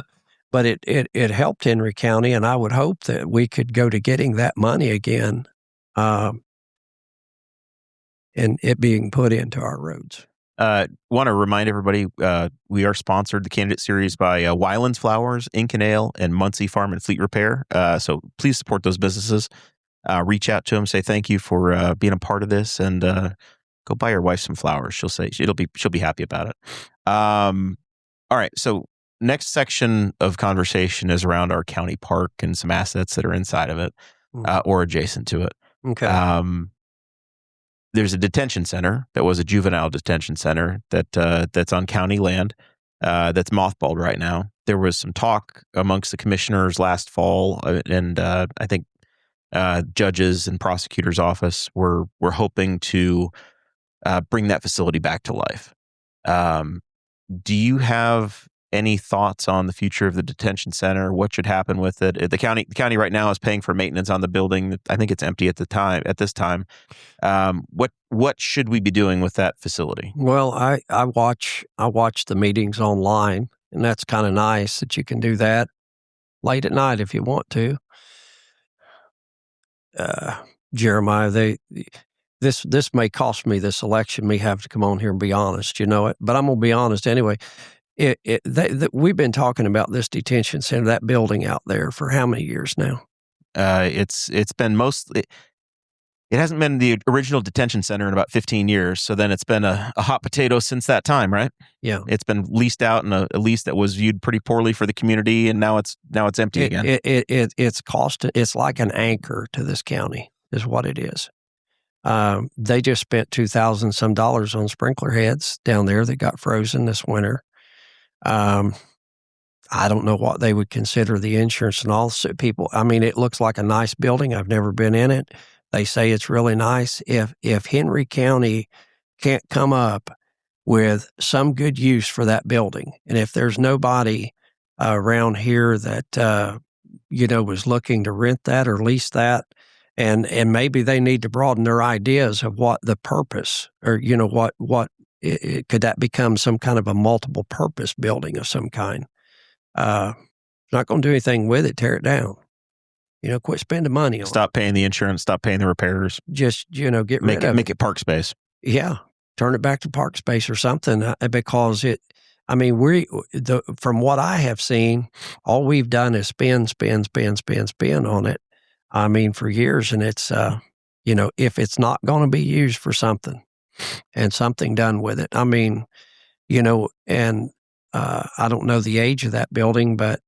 But it helped Henry County, and I would hope that we could go to getting that money again, and it being put into our roads. Want to remind everybody, we are sponsored, the candidate series, by Wyland's Flowers, Ink and Ale, and Muncie Farm and Fleet Repair. So please support those businesses. Reach out to them, say thank you for being a part of this, and go buy your wife some flowers. She'll be happy about it. All right, so next section of conversation is around our county park and some assets that are inside of it or adjacent to it. Okay. There's a detention center that was a juvenile detention center that's on county land that's mothballed right now. There was some talk amongst the commissioners last fall, and I think judges and prosecutors' office were hoping to bring that facility back to life. Do you have any thoughts on the future of the detention center? What should happen with it? The county right now is paying for maintenance on the building. I think it's empty at this time. What should we be doing with that facility? Well, I watch the meetings online, and that's kind of nice that you can do that late at night if you want to. Jeremiah, this may cost me this election, me have to come on here and be honest, but I'm gonna be honest anyway. We've been talking about this detention center, that building out there, for how many years now? It's been mostly. It hasn't been the original detention center in about 15 years. So then it's been a hot potato since that time, right? Yeah. It's been leased out in a lease that was viewed pretty poorly for the community, and now it's empty again. It's like an anchor to this county, is what it is. They just spent $2,000 some on sprinkler heads down there that got frozen this winter. I don't know what they would consider the insurance and all people. I mean, it looks like a nice building. I've never been in it. They say it's really nice. If Henry County can't come up with some good use for that building, and if there's nobody around here that was looking to rent that or lease that, and maybe they need to broaden their ideas of what the purpose, or what could that become some kind of a multiple purpose building of some kind. Not going to do anything with it. Tear it down. Quit spending money on it. Stop paying the insurance. Stop paying the repairs. Just, get rid of it. Make it park space. Yeah. Turn it back to park space or something, because from what I have seen, all we've done is spend on it. I mean, for years. And it's, if it's not going to be used for something and something done with it, I mean, and I don't know the age of that building, but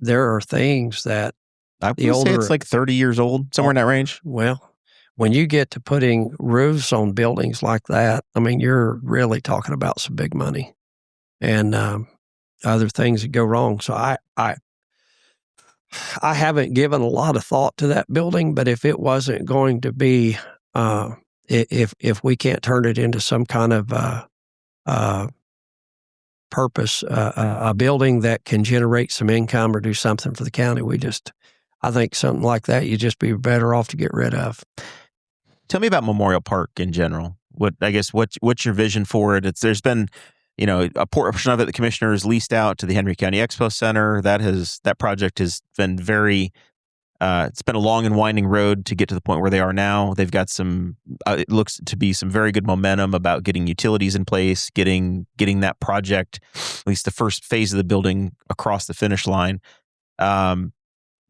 there are things that I would say it's like 30 years old, somewhere in that range. Well, when you get to putting roofs on buildings like that, I mean, you're really talking about some big money and other things that go wrong. So I haven't given a lot of thought to that building, but if it wasn't going to be, if we can't turn it into some kind of purpose, a building that can generate some income or do something for the county, I think something like that, you'd just be better off to get rid of. Tell me about Memorial Park in general. What's your vision for it? There's been, a portion of it the commissioners leased out to the Henry County Expo Center. That project has been very. It's been a long and winding road to get to the point where they are now. They've got some. It looks to be some very good momentum about getting utilities in place, getting that project, at least the first phase of the building, across the finish line.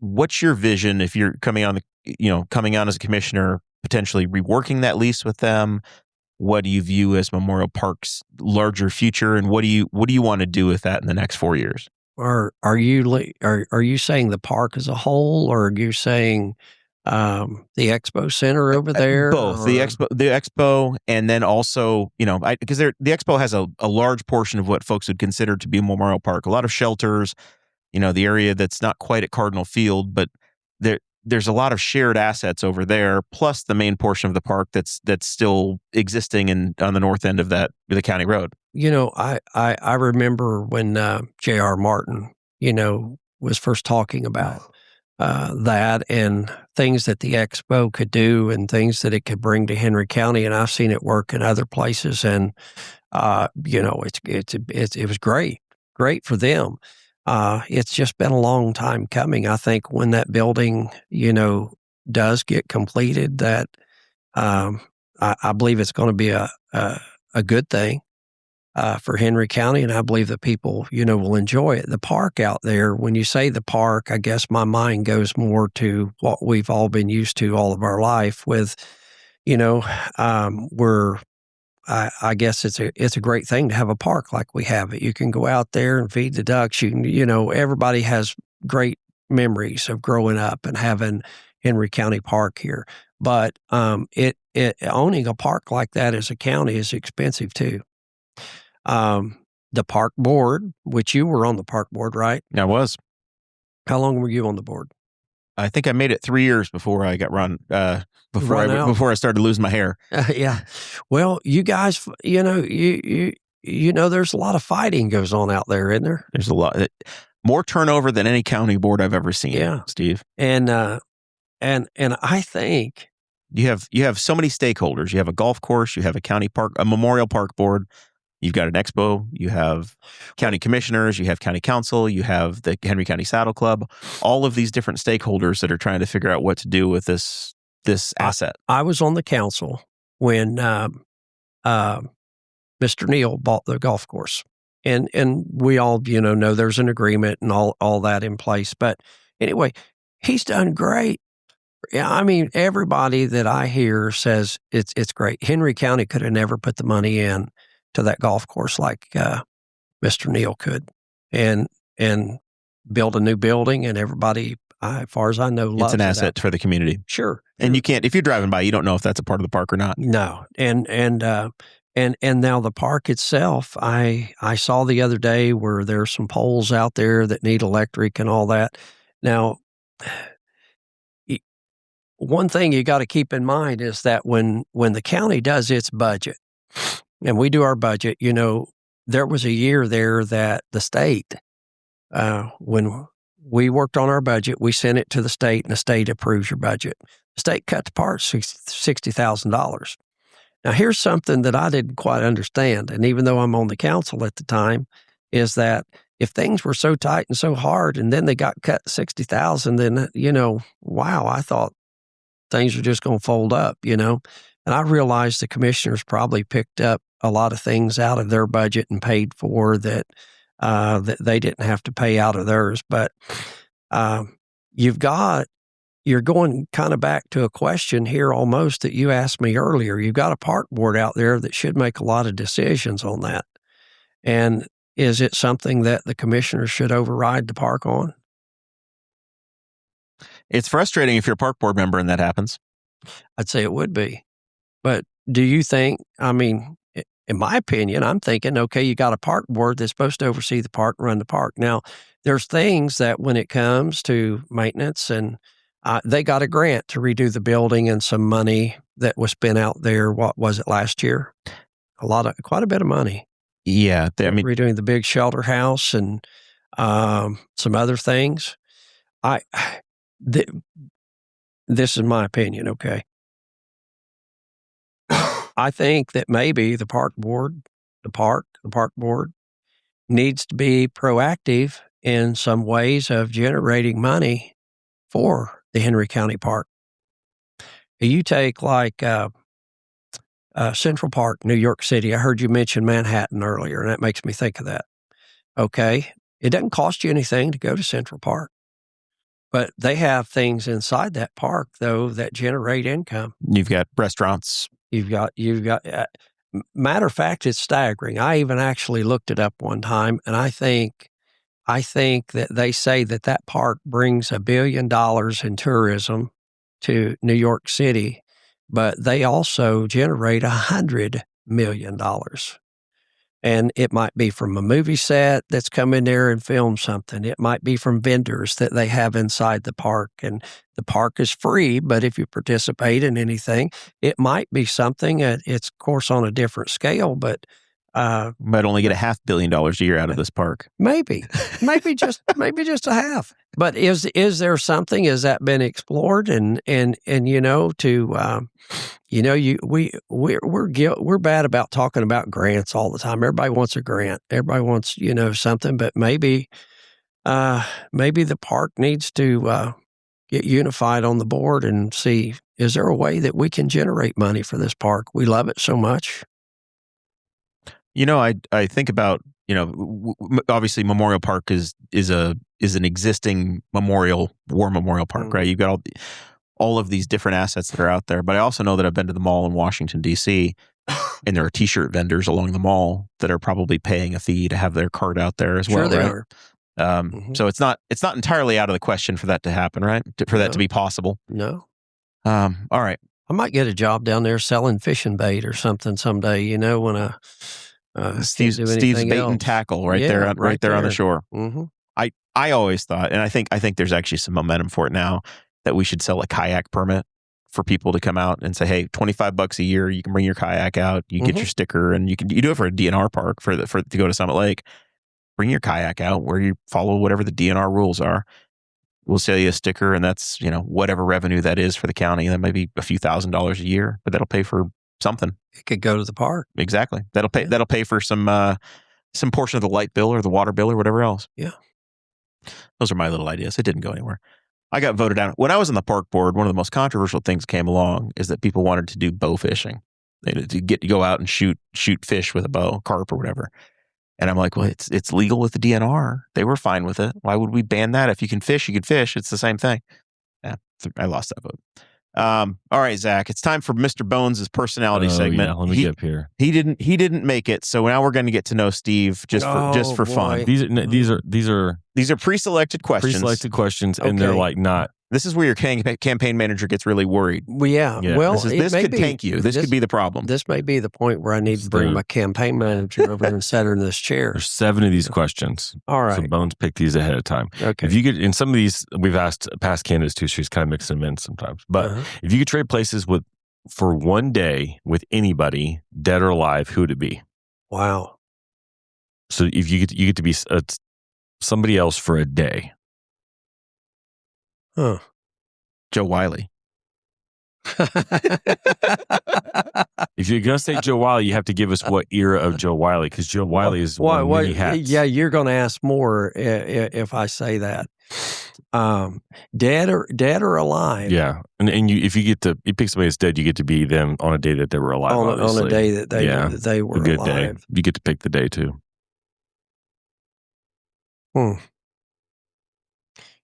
What's your vision if you're coming on as a commissioner, potentially reworking that lease with them? what do you view as Memorial Park's larger future, and what do you want to do with that in the next 4 years? Are you saying the park as a whole, or are you saying the expo center over there? Both the expo, and then also, because the expo has a large portion of what folks would consider to be Memorial Park. A lot of shelters, the area that's not quite at Cardinal Field, but there's a lot of shared assets over there, plus the main portion of the park that's still existing on the north end of the county road. I remember when J.R. Martin, was first talking about that and things that the expo could do and things that it could bring to Henry County, and I've seen it work in other places, and it was great for them. It's just been a long time coming. I think when that building, does get completed, that I believe it's going to be a good thing for Henry County, and I believe that people, will enjoy it. The park out there, when you say the park, I guess my mind goes more to what we've all been used to all of our life with, I guess it's a great thing to have a park like we have it. You can go out there and feed the ducks. Everybody has great memories of growing up and having Henry County Park here. But owning a park like that as a county is expensive too. The park board, which you were on the park board, right? I was. How long were you on the board? I think I made it 3 years before I got before I started losing my hair. Yeah. Well, you guys, there's a lot of fighting goes on out there, isn't there? There's a lot more turnover than any county board I've ever seen. Yeah, Steve. And I think you have so many stakeholders. You have a golf course, you have a county park, a Memorial Park board. You've got an expo, you have county commissioners, you have county council, you have the Henry County Saddle Club, all of these different stakeholders that are trying to figure out what to do with this asset. I was on the council when Mr. Neal bought the golf course. And we all, know there's an agreement and all that in place. But anyway, he's done great. Yeah, I mean, everybody that I hear says it's great. Henry County could have never put the money in to that golf course like Mr. Neal could, and build a new building, and everybody, as far as I know, loves it's an asset for the community. Sure, and you can't, if you're driving by, you don't know if that's a part of the park or not. No, and now the park itself, I saw the other day where there's some poles out there that need electric and all that. Now, one thing you got to keep in mind is that when the county does its budget, and we do our budget, there was a year there that the state, when we worked on our budget, we sent it to the state, and the state approves your budget. The state cut the part $60,000. Now, here's something that I didn't quite understand, and even though I'm on the council at the time, is that if things were so tight and so hard, and then they got cut $60,000, then, wow, I thought things are just going to fold up, And I realized the commissioners probably picked up a lot of things out of their budget and paid for that they didn't have to pay out of theirs. But you're going kind of back to a question here almost that you asked me earlier. You've got a park board out there that should make a lot of decisions on that. And is it something that the commissioners should override the park on? It's frustrating if you're a park board member and that happens. I'd say it would be. But do you think, in my opinion, I'm thinking, okay, you got a park board that's supposed to oversee the park, run the park. Now, there's things that when it comes to maintenance, and they got a grant to redo the building and some money that was spent out there. What was it last year? Quite a bit of money. Yeah. Redoing the big shelter house and some other things. This is my opinion, okay? I think that maybe the park board needs to be proactive in some ways of generating money for the Henry County Park. You take like Central Park, New York City. I heard you mention Manhattan earlier, and that makes me think of that. Okay, it doesn't cost you anything to go to Central Park. But they have things inside that park, though, that generate income. You've got restaurants. You've got. matter of fact, it's staggering. I even actually looked it up one time, and I think that they say that park brings $1 billion in tourism to New York City, but they also generate $100 million. And it might be from a movie set that's come in there and filmed something. It might be from vendors that they have inside the park. And the park is free, but if you participate in anything, it might be something. It's, of course, on a different scale, but might only get $500 million a year out of this park. Maybe just a half. But is there something? Has that been explored? And we're bad about talking about grants all the time. Everybody wants a grant. Everybody wants something. But maybe the park needs to get unified on the board and see, is there a way that we can generate money for this park? We love it so much. I think about, obviously Memorial Park is an existing war memorial park, right? You've got all of these different assets that are out there. But I also know that I've been to the mall in Washington, D.C., and there are T-shirt vendors along the mall that are probably paying a fee to have their cart out there as well, they right? are. So it's not entirely out of the question for that to happen, right? For that to be possible. No. All right. I might get a job down there selling fishing bait or something someday, when Steve's bait and tackle right there on the shore. Mm-hmm. I always thought, and I think there's actually some momentum for it now, that we should sell a kayak permit for people to come out and say, hey, $25 a year, you can bring your kayak out, you get your sticker, and you do it for a DNR park for to go to Summit Lake. Bring your kayak out where you follow whatever the DNR rules are. We'll sell you a sticker, and that's whatever revenue that is for the county. That might be a few $1,000s a year, but that'll pay for something. It could go to the park. Exactly. That'll pay for some portion of the light bill or the water bill or whatever else. Yeah. Those are my little ideas. It didn't go anywhere. I got voted out. When I was on the park board, one of the most controversial things came along is that people wanted to do bow fishing. To go out and shoot fish with a bow, carp or whatever. And I'm like, well, it's legal with the DNR. They were fine with it. Why would we ban that? If you can fish, you can fish. It's the same thing. Yeah, I lost that vote. All right, Zach, it's time for Mr. Bones' personality segment. Yeah, let me get up here. He didn't make it, so now we're going to get to know Steve just for fun. These are pre-selected questions. Pre-selected questions, and they're like not. This is where your campaign manager gets really worried. Well, yeah. Well, this could tank you. This could be the problem. This may be the point where I need to bring my campaign manager over and set her in this chair. There's 7 of these questions. All right. So Bones picked these ahead of time. Okay. If you could, in some of these, we've asked past candidates too, so she's kind of mixing them in sometimes. But if you could trade places for one day with anybody, dead or alive, who would it be? Wow. So if you get to be somebody else for a day. Huh. Joe Wiley. If you're going to say Joe Wiley, you have to give us what era of Joe Wiley, because Joe Wiley is one many hats. Yeah, you're going to ask more if I say that. Dead or alive? Yeah, and you pick somebody that's dead, you get to be them on a day that they were alive. On a day that they were a good alive. Day. You get to pick the day too.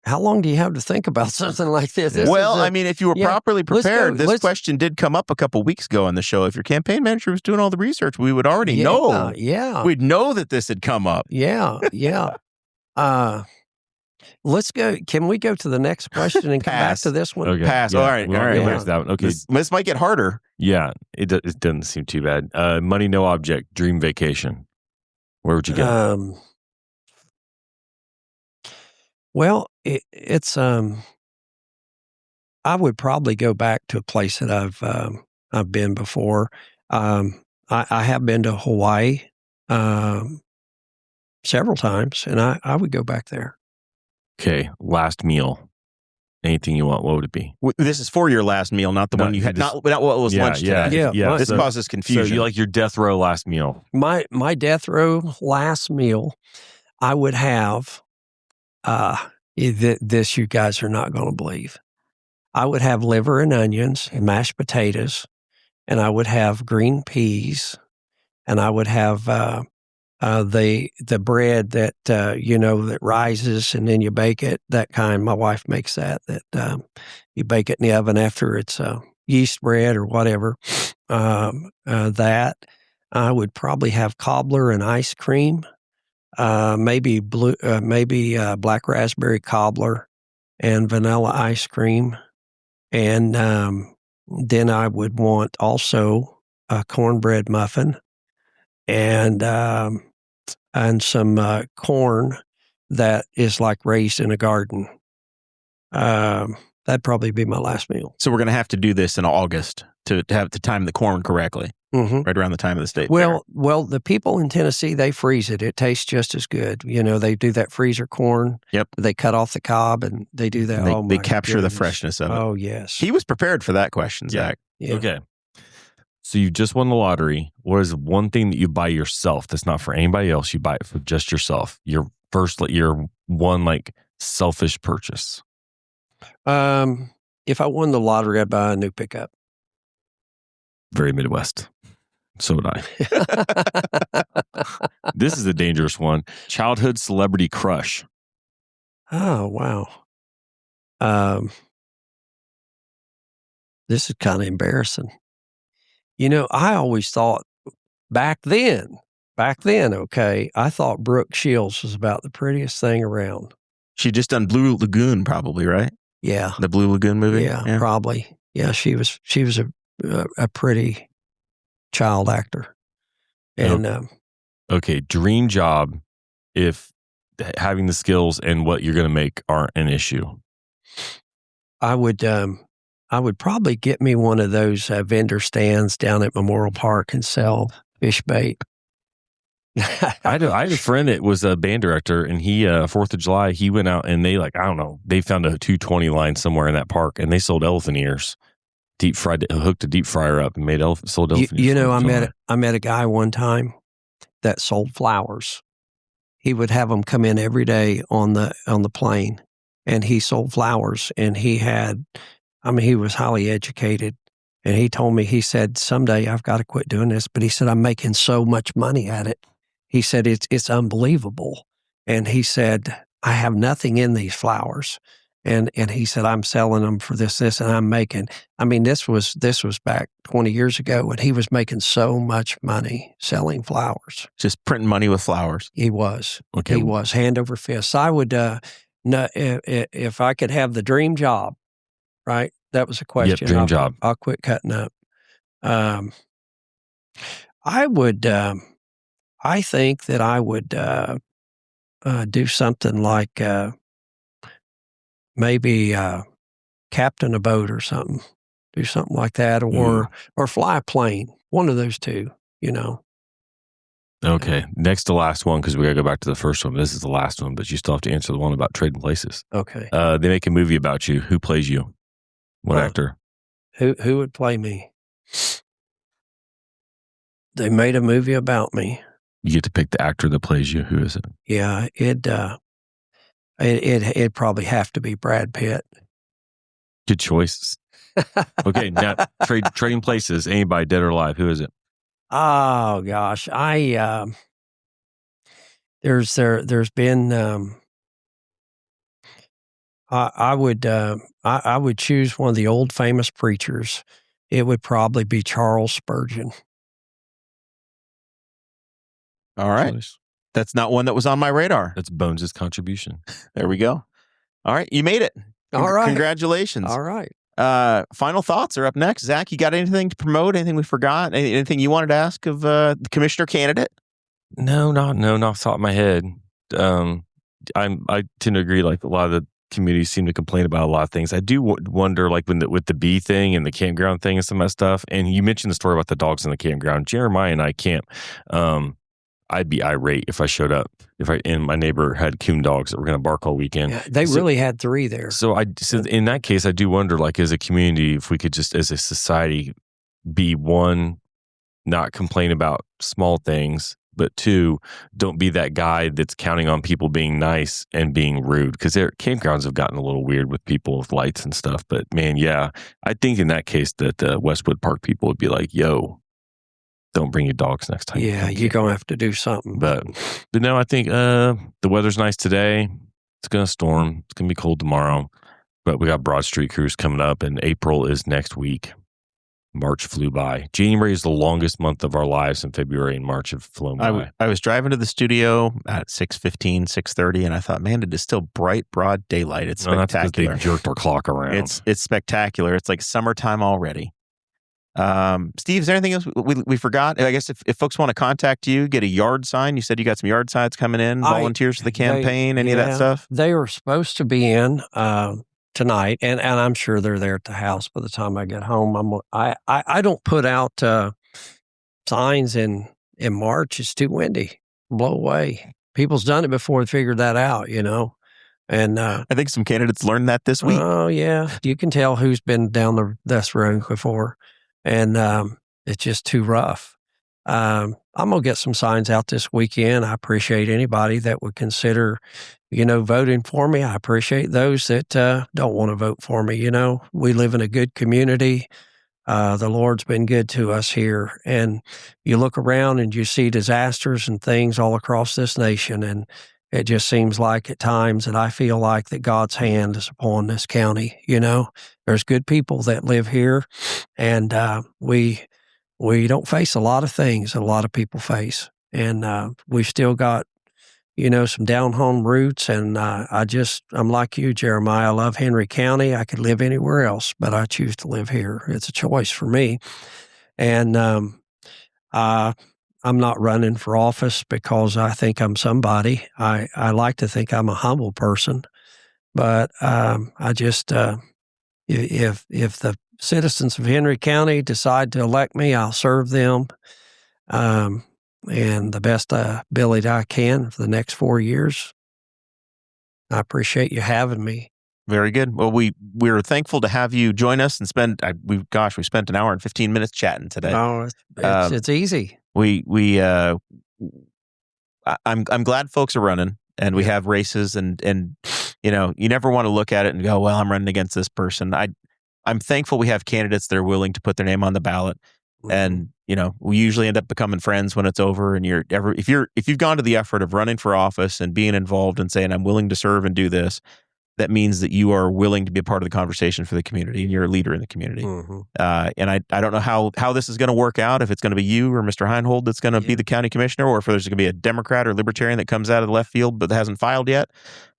How long do you have to think about something like this? If you were properly prepared, this question did come up a couple weeks ago on the show. If your campaign manager was doing all the research, we would already know. Yeah. We'd know that this had come up. Yeah. Let's go. Can we go to the next question and come back to this one? Okay. Pass. Yeah. All right. That one. Okay. This might get harder. Yeah. It doesn't seem too bad. Money, no object, dream vacation. Where would you go? Well, it's I would probably go back to a place that I've been before. I have been to Hawaii several times, and I would go back there. Okay, last meal. Anything you want? What would it be? This is for your last meal, not the one you had. Not what was lunch today. Yeah. This causes confusion. So you like your death row last meal? My death row last meal, I would have. This you guys are not going to believe. I would have liver and onions and mashed potatoes, and I would have green peas, and I would have the bread that that rises and then you bake it. That kind. My wife makes that you bake it in the oven after it's yeast bread or whatever. That I would probably have cobbler and ice cream, maybe black raspberry cobbler and vanilla ice cream. And then I would want also a cornbread muffin and some corn that is like raised in a garden. That'd probably be my last meal. So we're going to have to do this in August to have to time the corn correctly, right around the time of the state fair. Well, the people in Tennessee, they freeze it. It tastes just as good. They do that freezer corn. Yep. They cut off the cob and they do that. And they capture the freshness of it. Oh, yes. He was prepared for that question, Zach. Yeah. Okay. So you just won the lottery. What is one thing that you buy yourself that's not for anybody else? You buy it for just yourself. Your one selfish purchase. If I won the lottery, I'd buy a new pickup. Very Midwest. So would I. This is a dangerous one. Childhood celebrity crush. Oh, wow. This is kind of embarrassing. I always thought back then, okay, I thought Brooke Shields was about the prettiest thing around. She just done Blue Lagoon, probably, right? Yeah. The Blue Lagoon movie? Yeah. Probably. Yeah, she was a pretty child actor. And okay, dream job if having the skills and what you're going to make aren't an issue. I would probably get me one of those vendor stands down at Memorial Park and sell fish bait. I had a friend that was a band director, and he 4th of July, he went out and they they found a 220 line somewhere in that park, and they sold elephant ears, deep fried, hooked a deep fryer up and sold elephant ears. I met a guy one time that sold flowers. He would have them come in every day on the plane, and he sold flowers, and he was highly educated. And he told me, he said, someday I've got to quit doing this. But he said, I'm making so much money at it. He said, it's unbelievable. And he said, I have nothing in these flowers. And he said, I'm selling them for this, and I'm making, this was back 20 years ago, and he was making so much money selling flowers. Just printing money with flowers. He was. Okay. He was, hand over fist. I would, if I could have the dream job, right? That was a question. Yep, dream job. I'll quit cutting up. I think that I would do something like maybe captain a boat or something. Do something like that, or fly a plane. One of those two. Okay, next to last one, because we got to go back to the first one. This is the last one, but you still have to answer the one about trading places. Okay. They make a movie about you. Who plays you? What actor? Who would play me? They made a movie about me. You get to pick the actor that plays you. Who is it? Yeah, it'd probably have to be Brad Pitt. Good choices. Okay, now trading places. Anybody, dead or alive? Who is it? Oh gosh, there's been. I would choose one of the old famous preachers. It would probably be Charles Spurgeon. All right. That's not one that was on my radar. That's Bones' contribution. There we go. All right. You made it. All right. Congratulations. All right. Final thoughts are up next. Zach, you got anything to promote? Anything we forgot? Anything you wanted to ask of the commissioner candidate? No, not off the top of my head. I tend to agree. Like a lot of the communities seem to complain about a lot of things. I do wonder, like with the bee thing and the campground thing and some of that stuff. And you mentioned the story about the dogs in the campground. Jeremiah and I camp. I'd be irate if I showed up. And my neighbor had coon dogs that were going to bark all weekend. Yeah, they really had 3 there. So in that case, I do wonder, like as a community, if we could just, as a society, be one, not complain about small things, but 2, don't be that guy that's counting on people being nice and being rude. Because their campgrounds have gotten a little weird with people with lights and stuff. But man, yeah, I think in that case that the Westwood Park people would be like, "Yo, don't bring your dogs next time." Yeah, you're gonna have to do something. But no, I think the weather's nice today. It's gonna storm. It's gonna be cold tomorrow. But we got Broad Street Cruise coming up, and April is next week. March flew by. January is the longest month of our lives, and February and March have flown by. I was driving to the studio at 6:15, 6:30, and I thought, man, it is still bright, broad daylight. It's spectacular. They jerked our clock around. It's spectacular. It's like summertime already. Steve, is there anything else we forgot? I guess if folks want to contact you, get a yard sign. You said you got some yard signs coming in, volunteers for the campaign, any of that stuff? They were supposed to be in tonight, and I'm sure they're there at the house by the time I get home. I don't put out signs in March. It's too windy. Blow away. People's done it before they figured that out, And I think some candidates learned that this week. Oh, yeah. You can tell who's been down this road before. And it's just too rough. I'm going to get some signs out this weekend. I appreciate anybody that would consider, voting for me. I appreciate those that don't want to vote for me. We live in a good community. The Lord's been good to us here. And you look around and you see disasters and things all across this nation. And it just seems like at times that I feel like that God's hand is upon this county. There's good people that live here, and we don't face a lot of things that a lot of people face. And we've still got, some down home roots. And I'm like you, Jeremiah. I love Henry County. I could live anywhere else, but I choose to live here. It's a choice for me. And I'm not running for office because I think I'm somebody. I like to think I'm a humble person, but I just if the citizens of Henry County decide to elect me, I'll serve them and the best ability I can for the next 4 years. I appreciate you having me. Very good. Well, we're thankful to have you join us and we spent an hour and 15 minutes chatting today. Oh, it's easy. I'm glad folks are running and we have races and you never want to look at it and go, well, I'm running against this person. I'm thankful we have candidates that are willing to put their name on the ballot. Mm-hmm. And, we usually end up becoming friends when it's over. And if you've gone to the effort of running for office and being involved and saying, I'm willing to serve and do this, that means that you are willing to be a part of the conversation for the community and you're a leader in the community. Mm-hmm. And I don't know how this is going to work out, if it's going to be you or Mr. Heinhold that's going to be the county commissioner, or if there's going to be a Democrat or Libertarian that comes out of the left field but hasn't filed yet.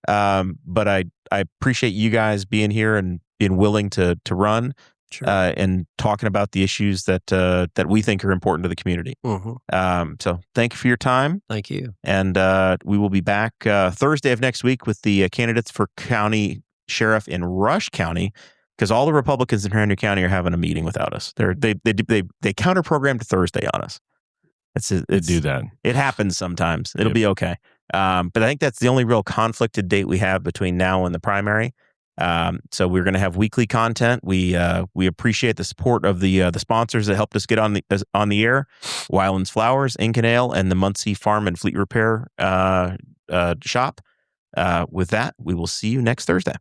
But I appreciate you guys being here and being willing to run. Sure. And talking about the issues that we think are important to the community. Mm-hmm. So thank you for your time. Thank you. And we will be back Thursday of next week with the candidates for county sheriff in Rush County, because all the Republicans in Henry County are having a meeting without us. They counter-programmed Thursday on us. They do that. It happens sometimes. It'll be okay. But I think that's the only real conflicted date we have between now and the primary. So we're going to have weekly content. We appreciate the support of the sponsors that helped us get on the air: Wyland's Flowers, Ink and Ale, and the Muncie Farm and Fleet Repair shop. With that, we will see you next Thursday.